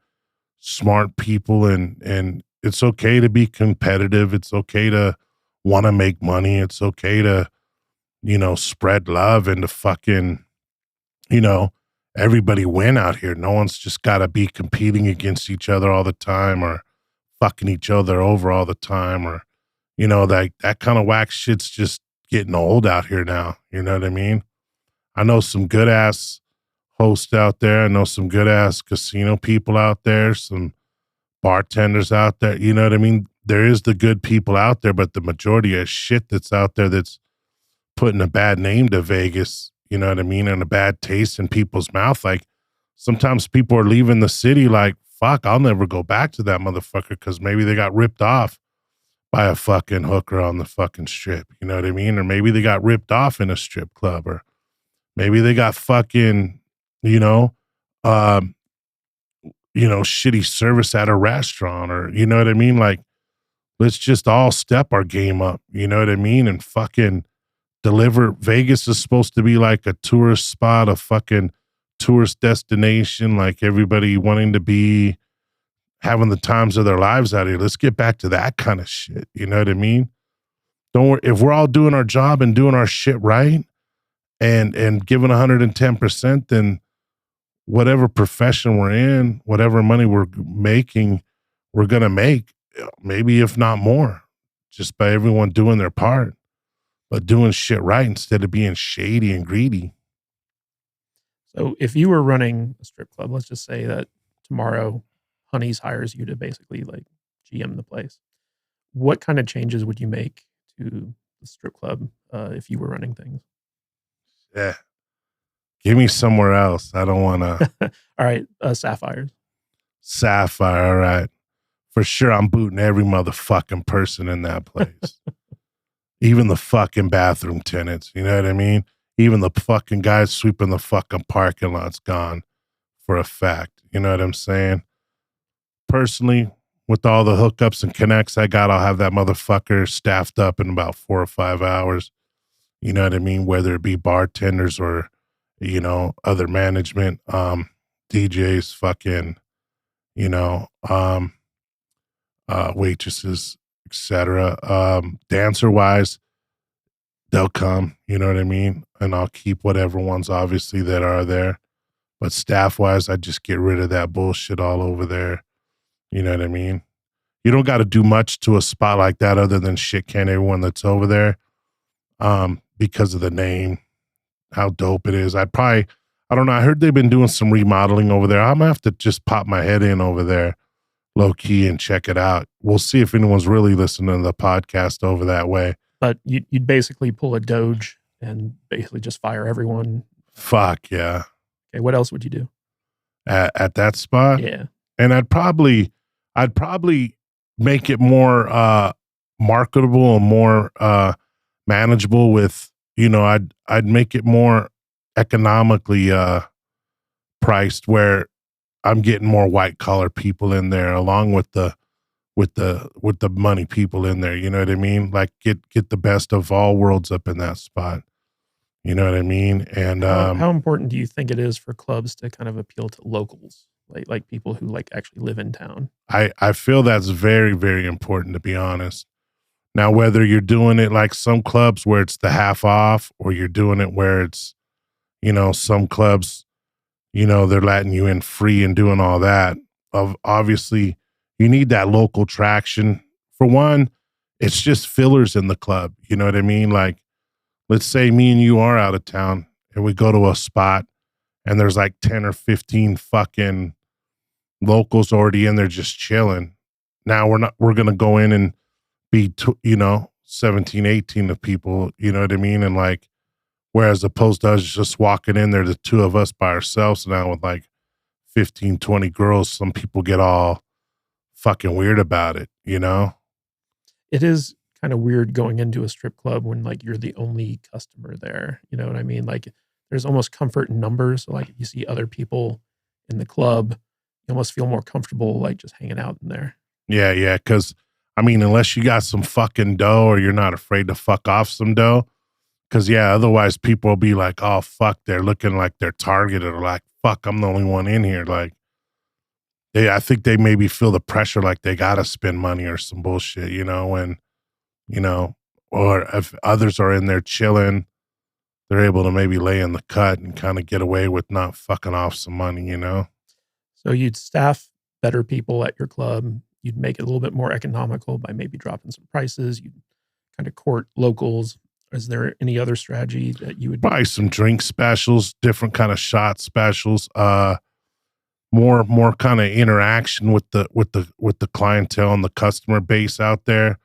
smart people. And it's okay to be competitive. It's okay to want to make money. It's okay to, spread love and to fucking, everybody win out here. No one's just got to be competing against each other all the time or fucking each other over all the time or, that kind of whack shit's just getting old out here now. You know what I mean? I know some good ass hosts out there. I know some good ass casino people out there, some bartenders out there. You know what I mean? There is the good people out there, but the majority of shit that's out there that's putting a bad name to Vegas, you know what I mean? And a bad taste in people's mouth. Like, sometimes people are leaving the city like, fuck, I'll never go back to that motherfucker because maybe they got ripped off by a fucking hooker on the fucking strip. You know what I mean? Or maybe they got ripped off in a strip club, or maybe they got fucking, shitty service at a restaurant, or, you know what I mean? Like, let's just all step our game up, you know what I mean? And fucking deliver. Vegas is supposed to be like a tourist spot, a fucking tourist destination, like everybody wanting to be having the times of their lives out here. Let's get back to that kind of shit. You know what I mean? Don't worry. If we're all doing our job and doing our shit right and giving 110%, then whatever profession we're in, whatever money we're making, we're going to make, maybe if not more, just by everyone doing their part, but doing shit right instead of being shady and greedy. So if you were running a strip club, let's just say that tomorrow Honey's hires you to basically like GM the place. What kind of changes would you make to the strip club if you were running things? Yeah. Give me somewhere else. I don't want to. All right. Sapphires. Sapphire. All right. For sure, I'm booting every motherfucking person in that place. Even the fucking bathroom tenants. You know what I mean? Even the fucking guys sweeping the fucking parking lot's gone for a fact. You know what I'm saying? Personally, with all the hookups and connects I got, I'll have that motherfucker staffed up in about 4 or 5 hours. You know what I mean? Whether it be bartenders or, other management, DJs, fucking, waitresses, etc. Dancer wise, they'll come, you know what I mean? And I'll keep whatever ones obviously that are there. But staff wise, I just get rid of that bullshit all over there. You know what I mean? You don't got to do much to a spot like that other than shit can everyone that's over there. Because of the name, how dope it is. I don't know. I heard they've been doing some remodeling over there. I'm gonna have to just pop my head in over there low key and check it out. We'll see if anyone's really listening to the podcast over that way. But you'd basically pull a Doge and basically just fire everyone. Fuck yeah. Okay, what else would you do? At that spot? Yeah. And I'd probably make it more marketable and more manageable with, I'd make it more economically priced where I'm getting more white collar people in there along with the money people in there, you know what I mean? Like get the best of all worlds up in that spot. You know what I mean? And how important do you think it is for clubs to kind of appeal to locals, like people who like actually live in town? I feel that's very, very important, to be honest. Now, whether you're doing it like some clubs where it's the half off, or you're doing it where it's, some clubs, they're letting you in free and doing all that. Obviously, you need that local traction. For one, it's just fillers in the club. You know what I mean? Like, let's say me and you are out of town and we go to a spot and there's like 10 or 15 fucking locals already in there just chilling. Now we're going to go in and be, 17, 18 of people, you know what I mean? And like, whereas opposed to us just walking in there, the two of us by ourselves now with like 15, 20 girls, some people get all fucking weird about it, It is kind of weird going into a strip club when like you're the only customer there. You know what I mean? Like there's almost comfort in numbers. So like if you see other people in the club, you almost feel more comfortable like just hanging out in there. Yeah, yeah. Cause I mean, unless you got some fucking dough or you're not afraid to fuck off some dough. Cause yeah, otherwise people will be like, oh fuck, they're looking like they're targeted, or like, fuck, I'm the only one in here. Like I think they maybe feel the pressure like they gotta spend money or some bullshit, when or if others are in there chilling, they're able to maybe lay in the cut and kind of get away with not fucking off some money, So you'd staff better people at your club. You'd make it a little bit more economical by maybe dropping some prices. You'd kind of court locals. Is there any other strategy that you would Probably some drink specials, different kind of shot specials, more kind of interaction with the clientele and the customer base out there.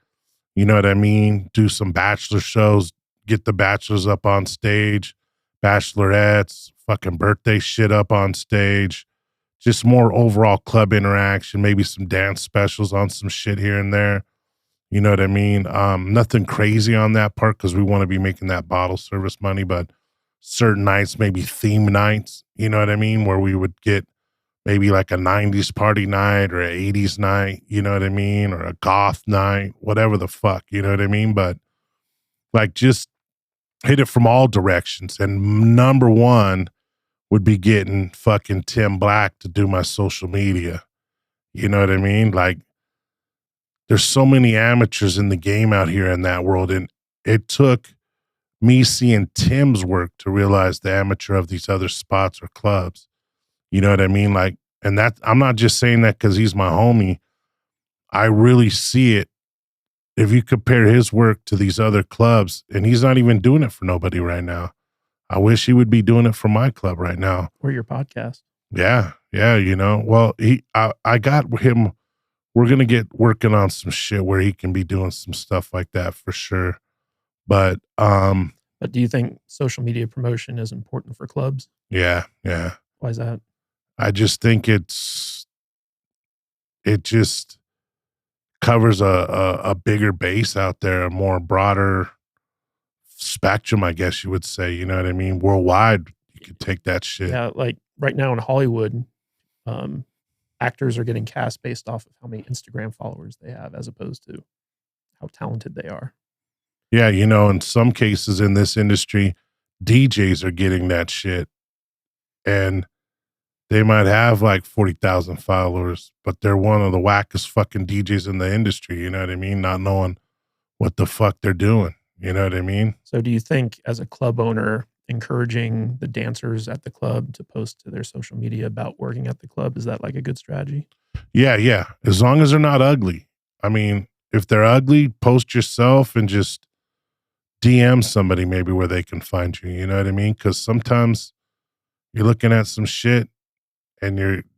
You know what I mean? Do some bachelor shows, get the bachelors up on stage, bachelorettes, fucking birthday shit up on stage. Just more overall club interaction, maybe some dance specials on some shit here and there. You know what I mean? Nothing crazy on that part because we want to be making that bottle service money, but certain nights, maybe theme nights, you know what I mean? Where we would get maybe like a 90s party night or an 80s night, you know what I mean? Or a goth night, whatever the fuck, you know what I mean? But like just hit it from all directions. And number one would be getting fucking Tim Black to do my social media. You know what I mean? Like there's so many amateurs in the game out here in that world. And it took me seeing Tim's work to realize the amateur of these other spots or clubs. You know what I mean? Like, and that I'm not just saying that because he's my homie. I really see it. If you compare his work to these other clubs, and he's not even doing it for nobody right now. I wish he would be doing it for my club right now. or your podcast? Yeah. Yeah. Well, I got him. We're going to get working on some shit where he can be doing some stuff like that for sure. But do you think social media promotion is important for clubs? Yeah. Yeah. Why is that? I just think it just covers a bigger base out there, a more broader spectrum, I guess you would say, you know what I mean? Worldwide, you could take that shit. Yeah, like right now in Hollywood, actors are getting cast based off of how many Instagram followers they have as opposed to how talented they are. Yeah, in some cases in this industry, DJs are getting that shit. And they might have like 40,000 followers, but they're one of the wackest fucking DJs in the industry, you know what I mean? Not knowing what the fuck they're doing. You know what I mean? So do you think as a club owner, encouraging the dancers at the club to post to their social media about working at the club, is that like a good strategy? Yeah, yeah. As long as they're not ugly. I mean, if they're ugly, post yourself and just DM somebody maybe where they can find you. You know what I mean? Because sometimes you're looking at some shit and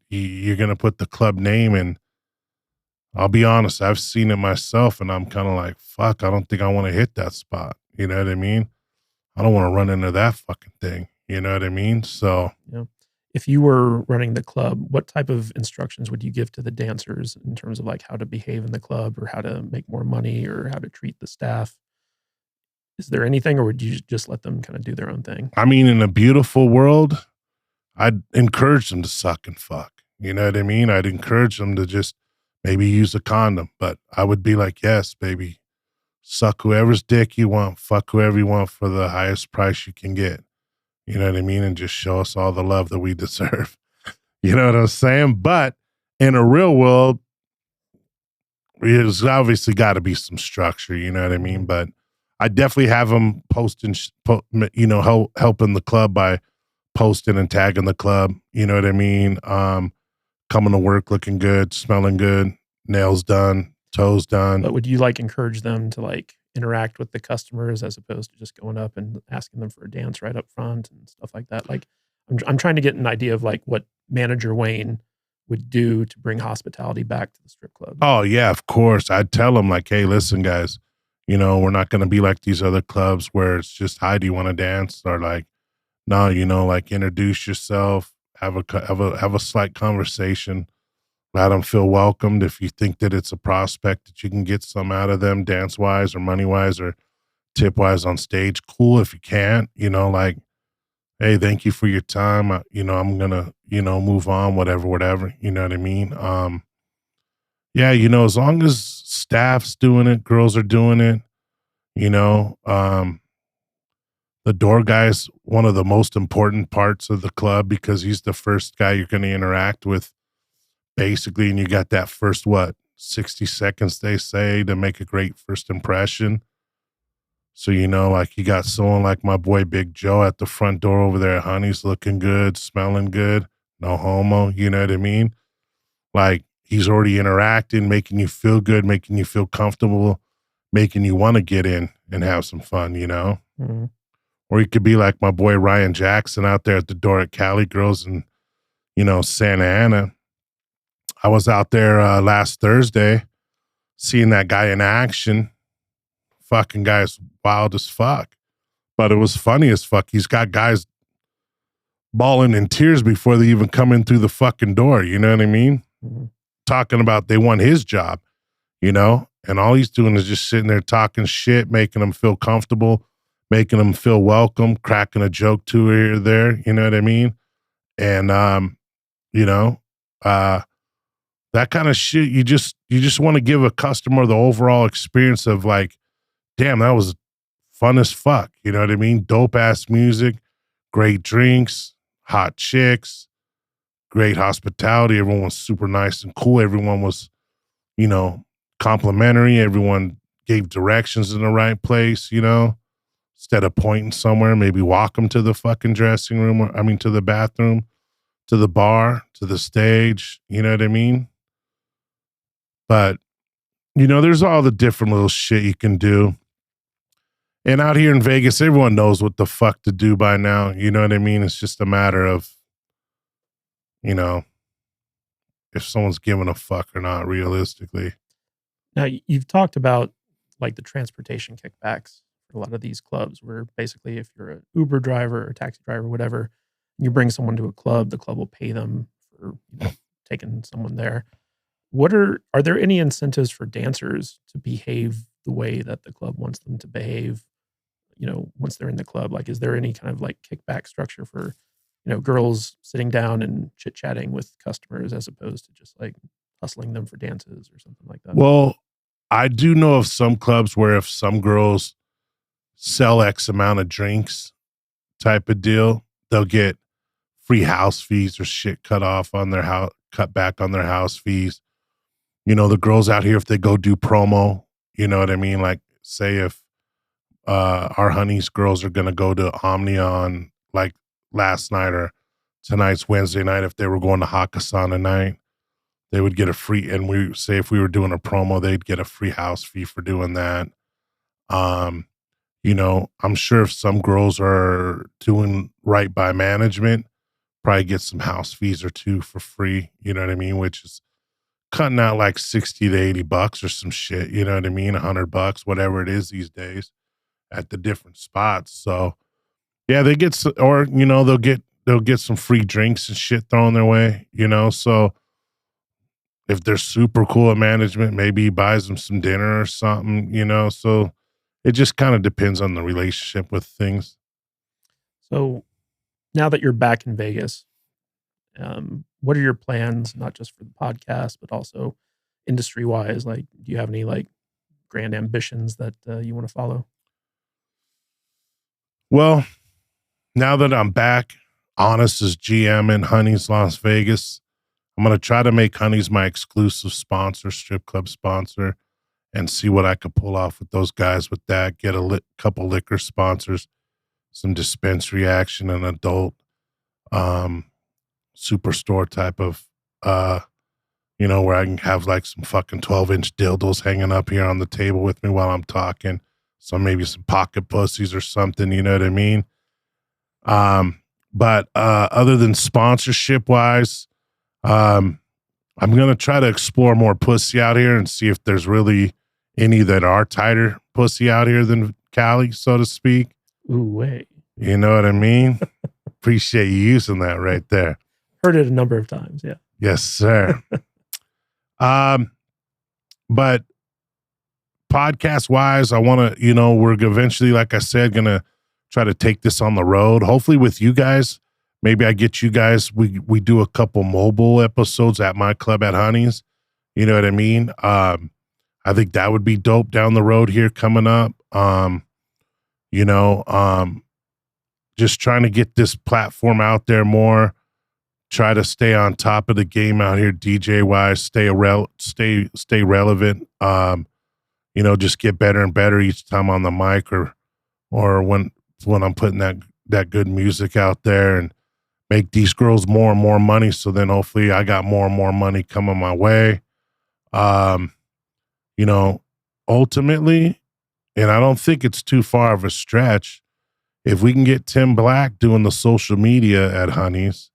you're gonna put the club name, and I'll be honest, I've seen it myself, and I'm kind of like, fuck, I don't think I want to hit that spot. You know what I mean? I don't want to run into that fucking thing. You know what I mean? So Yeah. If you were running the club, what type of instructions would you give to the dancers in terms of like how to behave in the club or how to make more money or how to treat the staff? Is there anything, or would you just let them kind of do their own thing? I mean, in a beautiful world, I'd encourage them to suck and fuck. You know what I mean? I'd encourage them to just maybe use a condom, but I would be like, yes, baby, suck whoever's dick you want, fuck whoever you want for the highest price you can get. You know what I mean? And just show us all the love that we deserve. You know what I'm saying? But in a real world, there's obviously got to be some structure. You know what I mean? But I definitely have them posting, helping the club by posting and tagging the club. You know what I mean? Coming to work looking good, smelling good, nails done, toes done. But would you like encourage them to like interact with the customers as opposed to just going up and asking them for a dance right up front and stuff like that? Like, I'm trying to get an idea of like what manager Wayne would do to bring hospitality back to the strip club. Oh yeah, of course. I'd tell them like, hey, listen, guys, we're not going to be like these other clubs where it's just, hi, do you want to dance? Or like, no, like introduce yourself, have a slight conversation, let them feel welcomed. If you think that it's a prospect that you can get some out of them, dance wise or money wise or tip wise on stage, cool. If you can't, like, hey, thank you for your time. I'm gonna, move on, whatever. You know what I mean? Yeah, as long as staff's doing it, girls are doing it, the door guy's one of the most important parts of the club because he's the first guy you're going to interact with basically. And you got that first, 60 seconds, they say, to make a great first impression. So, like you got someone like my boy Big Joe at the front door over there. Honey's looking good, smelling good, no homo. You know what I mean? Like he's already interacting, making you feel good, making you feel comfortable, making you want to get in and have some fun, Mm-hmm. Or you could be like my boy Ryan Jackson out there at the door at Cali Girls in, Santa Ana. I was out there last Thursday seeing that guy in action. Fucking guy's wild as fuck. But it was funny as fuck. He's got guys bawling in tears before they even come in through the fucking door. You know what I mean? Mm-hmm. Talking about they want his job, and all he's doing is just sitting there talking shit, making them feel comfortable, making them feel welcome, cracking a joke to here or there. You know what I mean? And, that kind of shit, you just want to give a customer the overall experience of like, damn, that was fun as fuck. You know what I mean? Dope ass music, great drinks, hot chicks, great hospitality. Everyone was super nice and cool. Everyone was, complimentary. Everyone gave directions in the right place, instead of pointing somewhere, maybe walk them to the fucking dressing room, to the bathroom, to the bar, to the stage. You know what I mean? But, there's all the different little shit you can do. And out here in Vegas, everyone knows what the fuck to do by now. You know what I mean? It's just a matter of, if someone's giving a fuck or not, realistically. Now, you've talked about like the transportation kickbacks for a lot of these clubs where basically if you're an Uber driver or taxi driver, whatever, you bring someone to a club, the club will pay them for taking someone there. Are there any incentives for dancers to behave the way that the club wants them to behave, once they're in the club? Like, is there any kind of like kickback structure for, girls sitting down and chit-chatting with customers as opposed to just like hustling them for dances or something like that? Well, I do know of some clubs where if some girls sell X amount of drinks type of deal, they'll get free house fees or shit cut back on their house fees. The girls out here, if they go do promo, you know what I mean? Like say if our Honeys girls are gonna go to Omnia on like last night or tonight's Wednesday night. If they were going to Hakkasan tonight, they would get a free, and we say if we were doing a promo, they'd get a free house fee for doing that. You know, I'm sure if some girls are doing right by management, probably get some house fees or two for free, you know what I mean? Which is cutting out like 60 to 80 bucks or some shit, you know what I mean? $100, whatever it is these days at the different spots. So yeah, they get, or, you know, they'll get some free drinks and shit thrown their way, you know? So if they're super cool at management, maybe he buys them some dinner or something, you know? So it just kind of depends on the relationship with things. So now that you're back in Vegas, what are your plans, not just for the podcast, but also industry wise? Like, do you have any like grand ambitions that you want to follow? Well, now that I'm back, Honest as GM in Honey's Las Vegas, I'm going to try to make Honey's my exclusive sponsor, strip club sponsor, and see what I could pull off with those guys with that. Get a couple liquor sponsors, some dispensary action, and adult superstore type of, you know, where I can have like some fucking 12-inch dildos hanging up here on the table with me while I'm talking. So maybe some pocket pussies or something, you know what I mean? But other than sponsorship wise, I'm going to try to explore more pussy out here and see if there's really any that are tighter pussy out here than Cali, so to speak. Ooh, wait. You know what I mean? Appreciate you using that right there. Heard it a number of times. Yeah. Yes, sir. But podcast wise, I want to, you know, we're eventually, like I said, going to try to take this on the road. Hopefully with you guys, maybe I get you guys, we do a couple mobile episodes at my club at Honey's. You know what I mean? I think that would be dope down the road here coming up. You know, just trying to get this platform out there more, try to stay on top of the game out here, DJ wise, stay relevant. You know, just get better and better each time on the mic or when I'm putting that good music out there, and make these girls more and more money. So then hopefully I got more and more money coming my way. You know, ultimately, and I don't think it's too far of a stretch, if we can get Tim Black doing the social media at Honey's,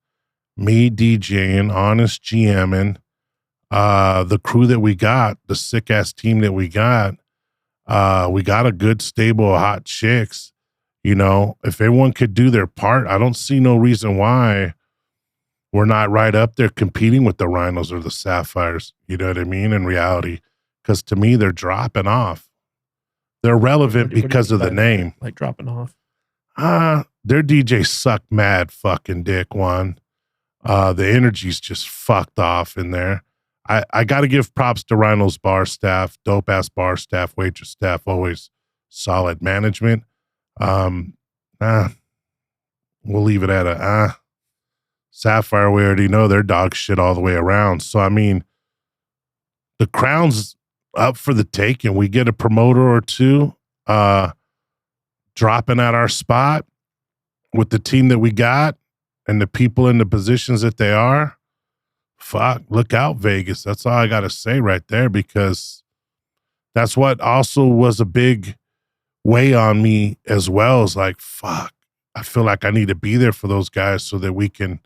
me DJing, Honest GMing, the crew that we got, the sick ass team that we got a good stable of hot chicks. You know, if everyone could do their part, I don't see no reason why we're not right up there competing with the Rhinos or the Sapphires. You know what I mean? In reality, because to me, they're dropping off. They're relevant because of the name. Like dropping off? Their DJs suck mad fucking dick, Juan. The energy's just fucked off in there. I got to give props to Rhino's bar staff, dope ass bar staff, waitress staff, always solid management. We'll leave it at Sapphire. We already know they're dog shit all the way around. So, I mean, the crown's up for the taking. We get a promoter or two, dropping at our spot with the team that we got and the people in the positions that they are. Fuck, look out, Vegas. That's all I got to say right there, because that's what also was a big weigh on me as well. Is like, fuck, I feel like I need to be there for those guys so that we can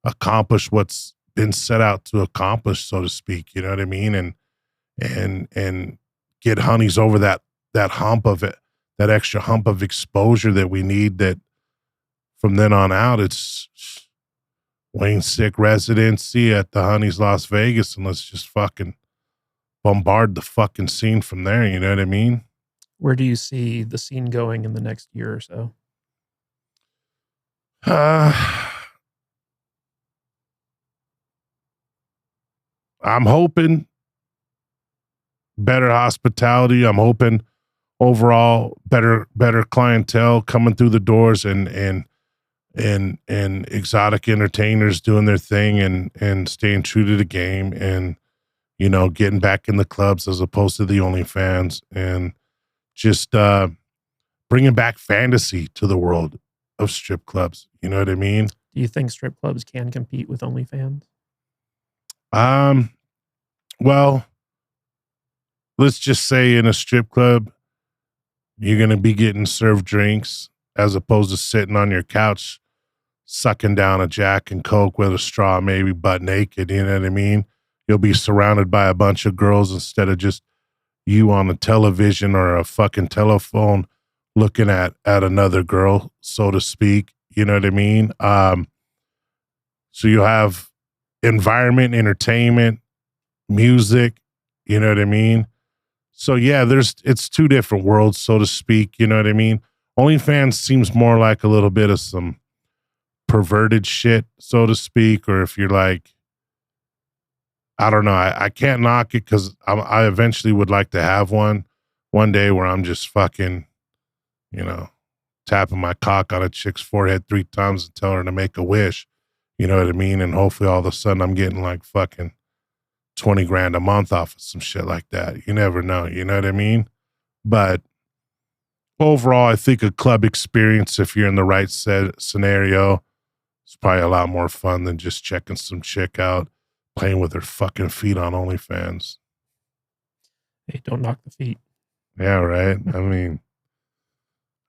accomplish what's been set out to accomplish, so to speak. You know what I mean? And get Honeys over that hump of it, that extra hump of exposure that we need, that from then on out, it's Wayne Sikk residency at the Honey's Las Vegas, and let's just fucking bombard the fucking scene from there. You know what I mean? Where do you see the scene going in the next year or so? I'm hoping better hospitality. I'm hoping overall better clientele coming through the doors, and exotic entertainers doing their thing and staying true to the game, and, you know, getting back in the clubs as opposed to the OnlyFans, and just bringing back fantasy to the world of strip clubs. You know what I mean? Do you think strip clubs can compete with OnlyFans? Well, let's just say in a strip club, you're going to be getting served drinks as opposed to sitting on your couch, sucking down a Jack and Coke with a straw, maybe butt naked. You know what I mean? You'll be surrounded by a bunch of girls instead of just you on the television or a fucking telephone looking at another girl, so to speak. You know what I mean? So you have environment, entertainment, music, you know what I mean? So yeah, it's two different worlds, so to speak, you know what I mean? OnlyFans seems more like a little bit of some perverted shit, so to speak, or if you're like, I don't know, I can't knock it because I eventually would like to have one day where I'm just fucking, you know, tapping my cock on a chick's forehead 3 times and telling her to make a wish, you know what I mean? And hopefully all of a sudden I'm getting like fucking 20 grand a month off of some shit like that. You never know, you know what I mean? But overall, I think a club experience, if you're in the right scenario, it's probably a lot more fun than just checking some chick out playing with her fucking feet on OnlyFans. Hey, don't knock the feet. Yeah, right? I mean,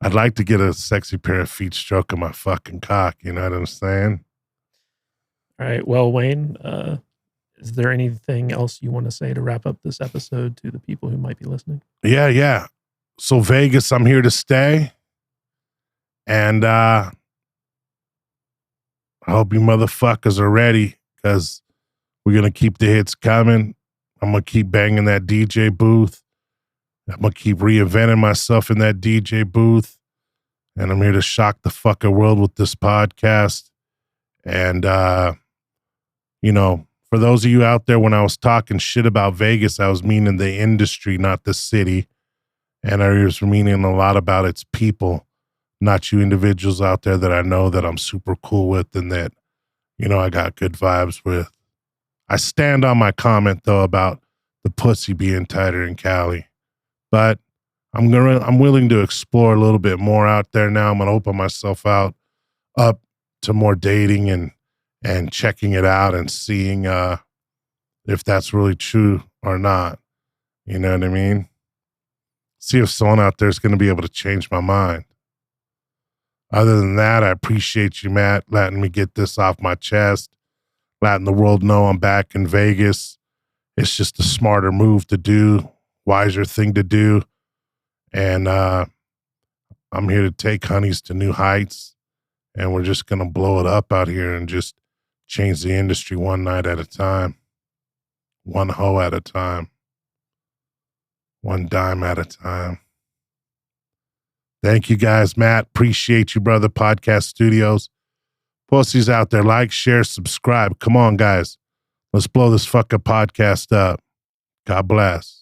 I'd like to get a sexy pair of feet stroking my fucking cock. You know what I'm saying? All right. Well, Wayne, is there anything else you want to say to wrap up this episode to the people who might be listening? Yeah. So Vegas, I'm here to stay. And I hope you motherfuckers are ready because we're going to keep the hits coming. I'm going to keep banging that DJ booth. I'm going to keep reinventing myself in that DJ booth. And I'm here to shock the fucking world with this podcast. And, you know, for those of you out there, when I was talking shit about Vegas, I was meaning the industry, not the city. And I was meaning a lot about its people, not you individuals out there that I know that I'm super cool with and that, you know, I got good vibes with. I stand on my comment, though, about the pussy being tighter in Cali. But I'm willing to explore a little bit more out there now. I'm going to open myself up to more dating and checking it out and seeing if that's really true or not. You know what I mean? See if someone out there is going to be able to change my mind. Other than that, I appreciate you, Matt, letting me get this off my chest, letting the world know I'm back in Vegas. It's just a smarter move to do, wiser thing to do. And I'm here to take honeys to new heights. And we're just going to blow it up out here and just change the industry one night at a time. One hoe at a time. One dime at a time. Thank you guys, Matt. Appreciate you, brother. Podcast Studios. Pussies out there, like, share, subscribe. Come on, guys. Let's blow this fucking podcast up. God bless.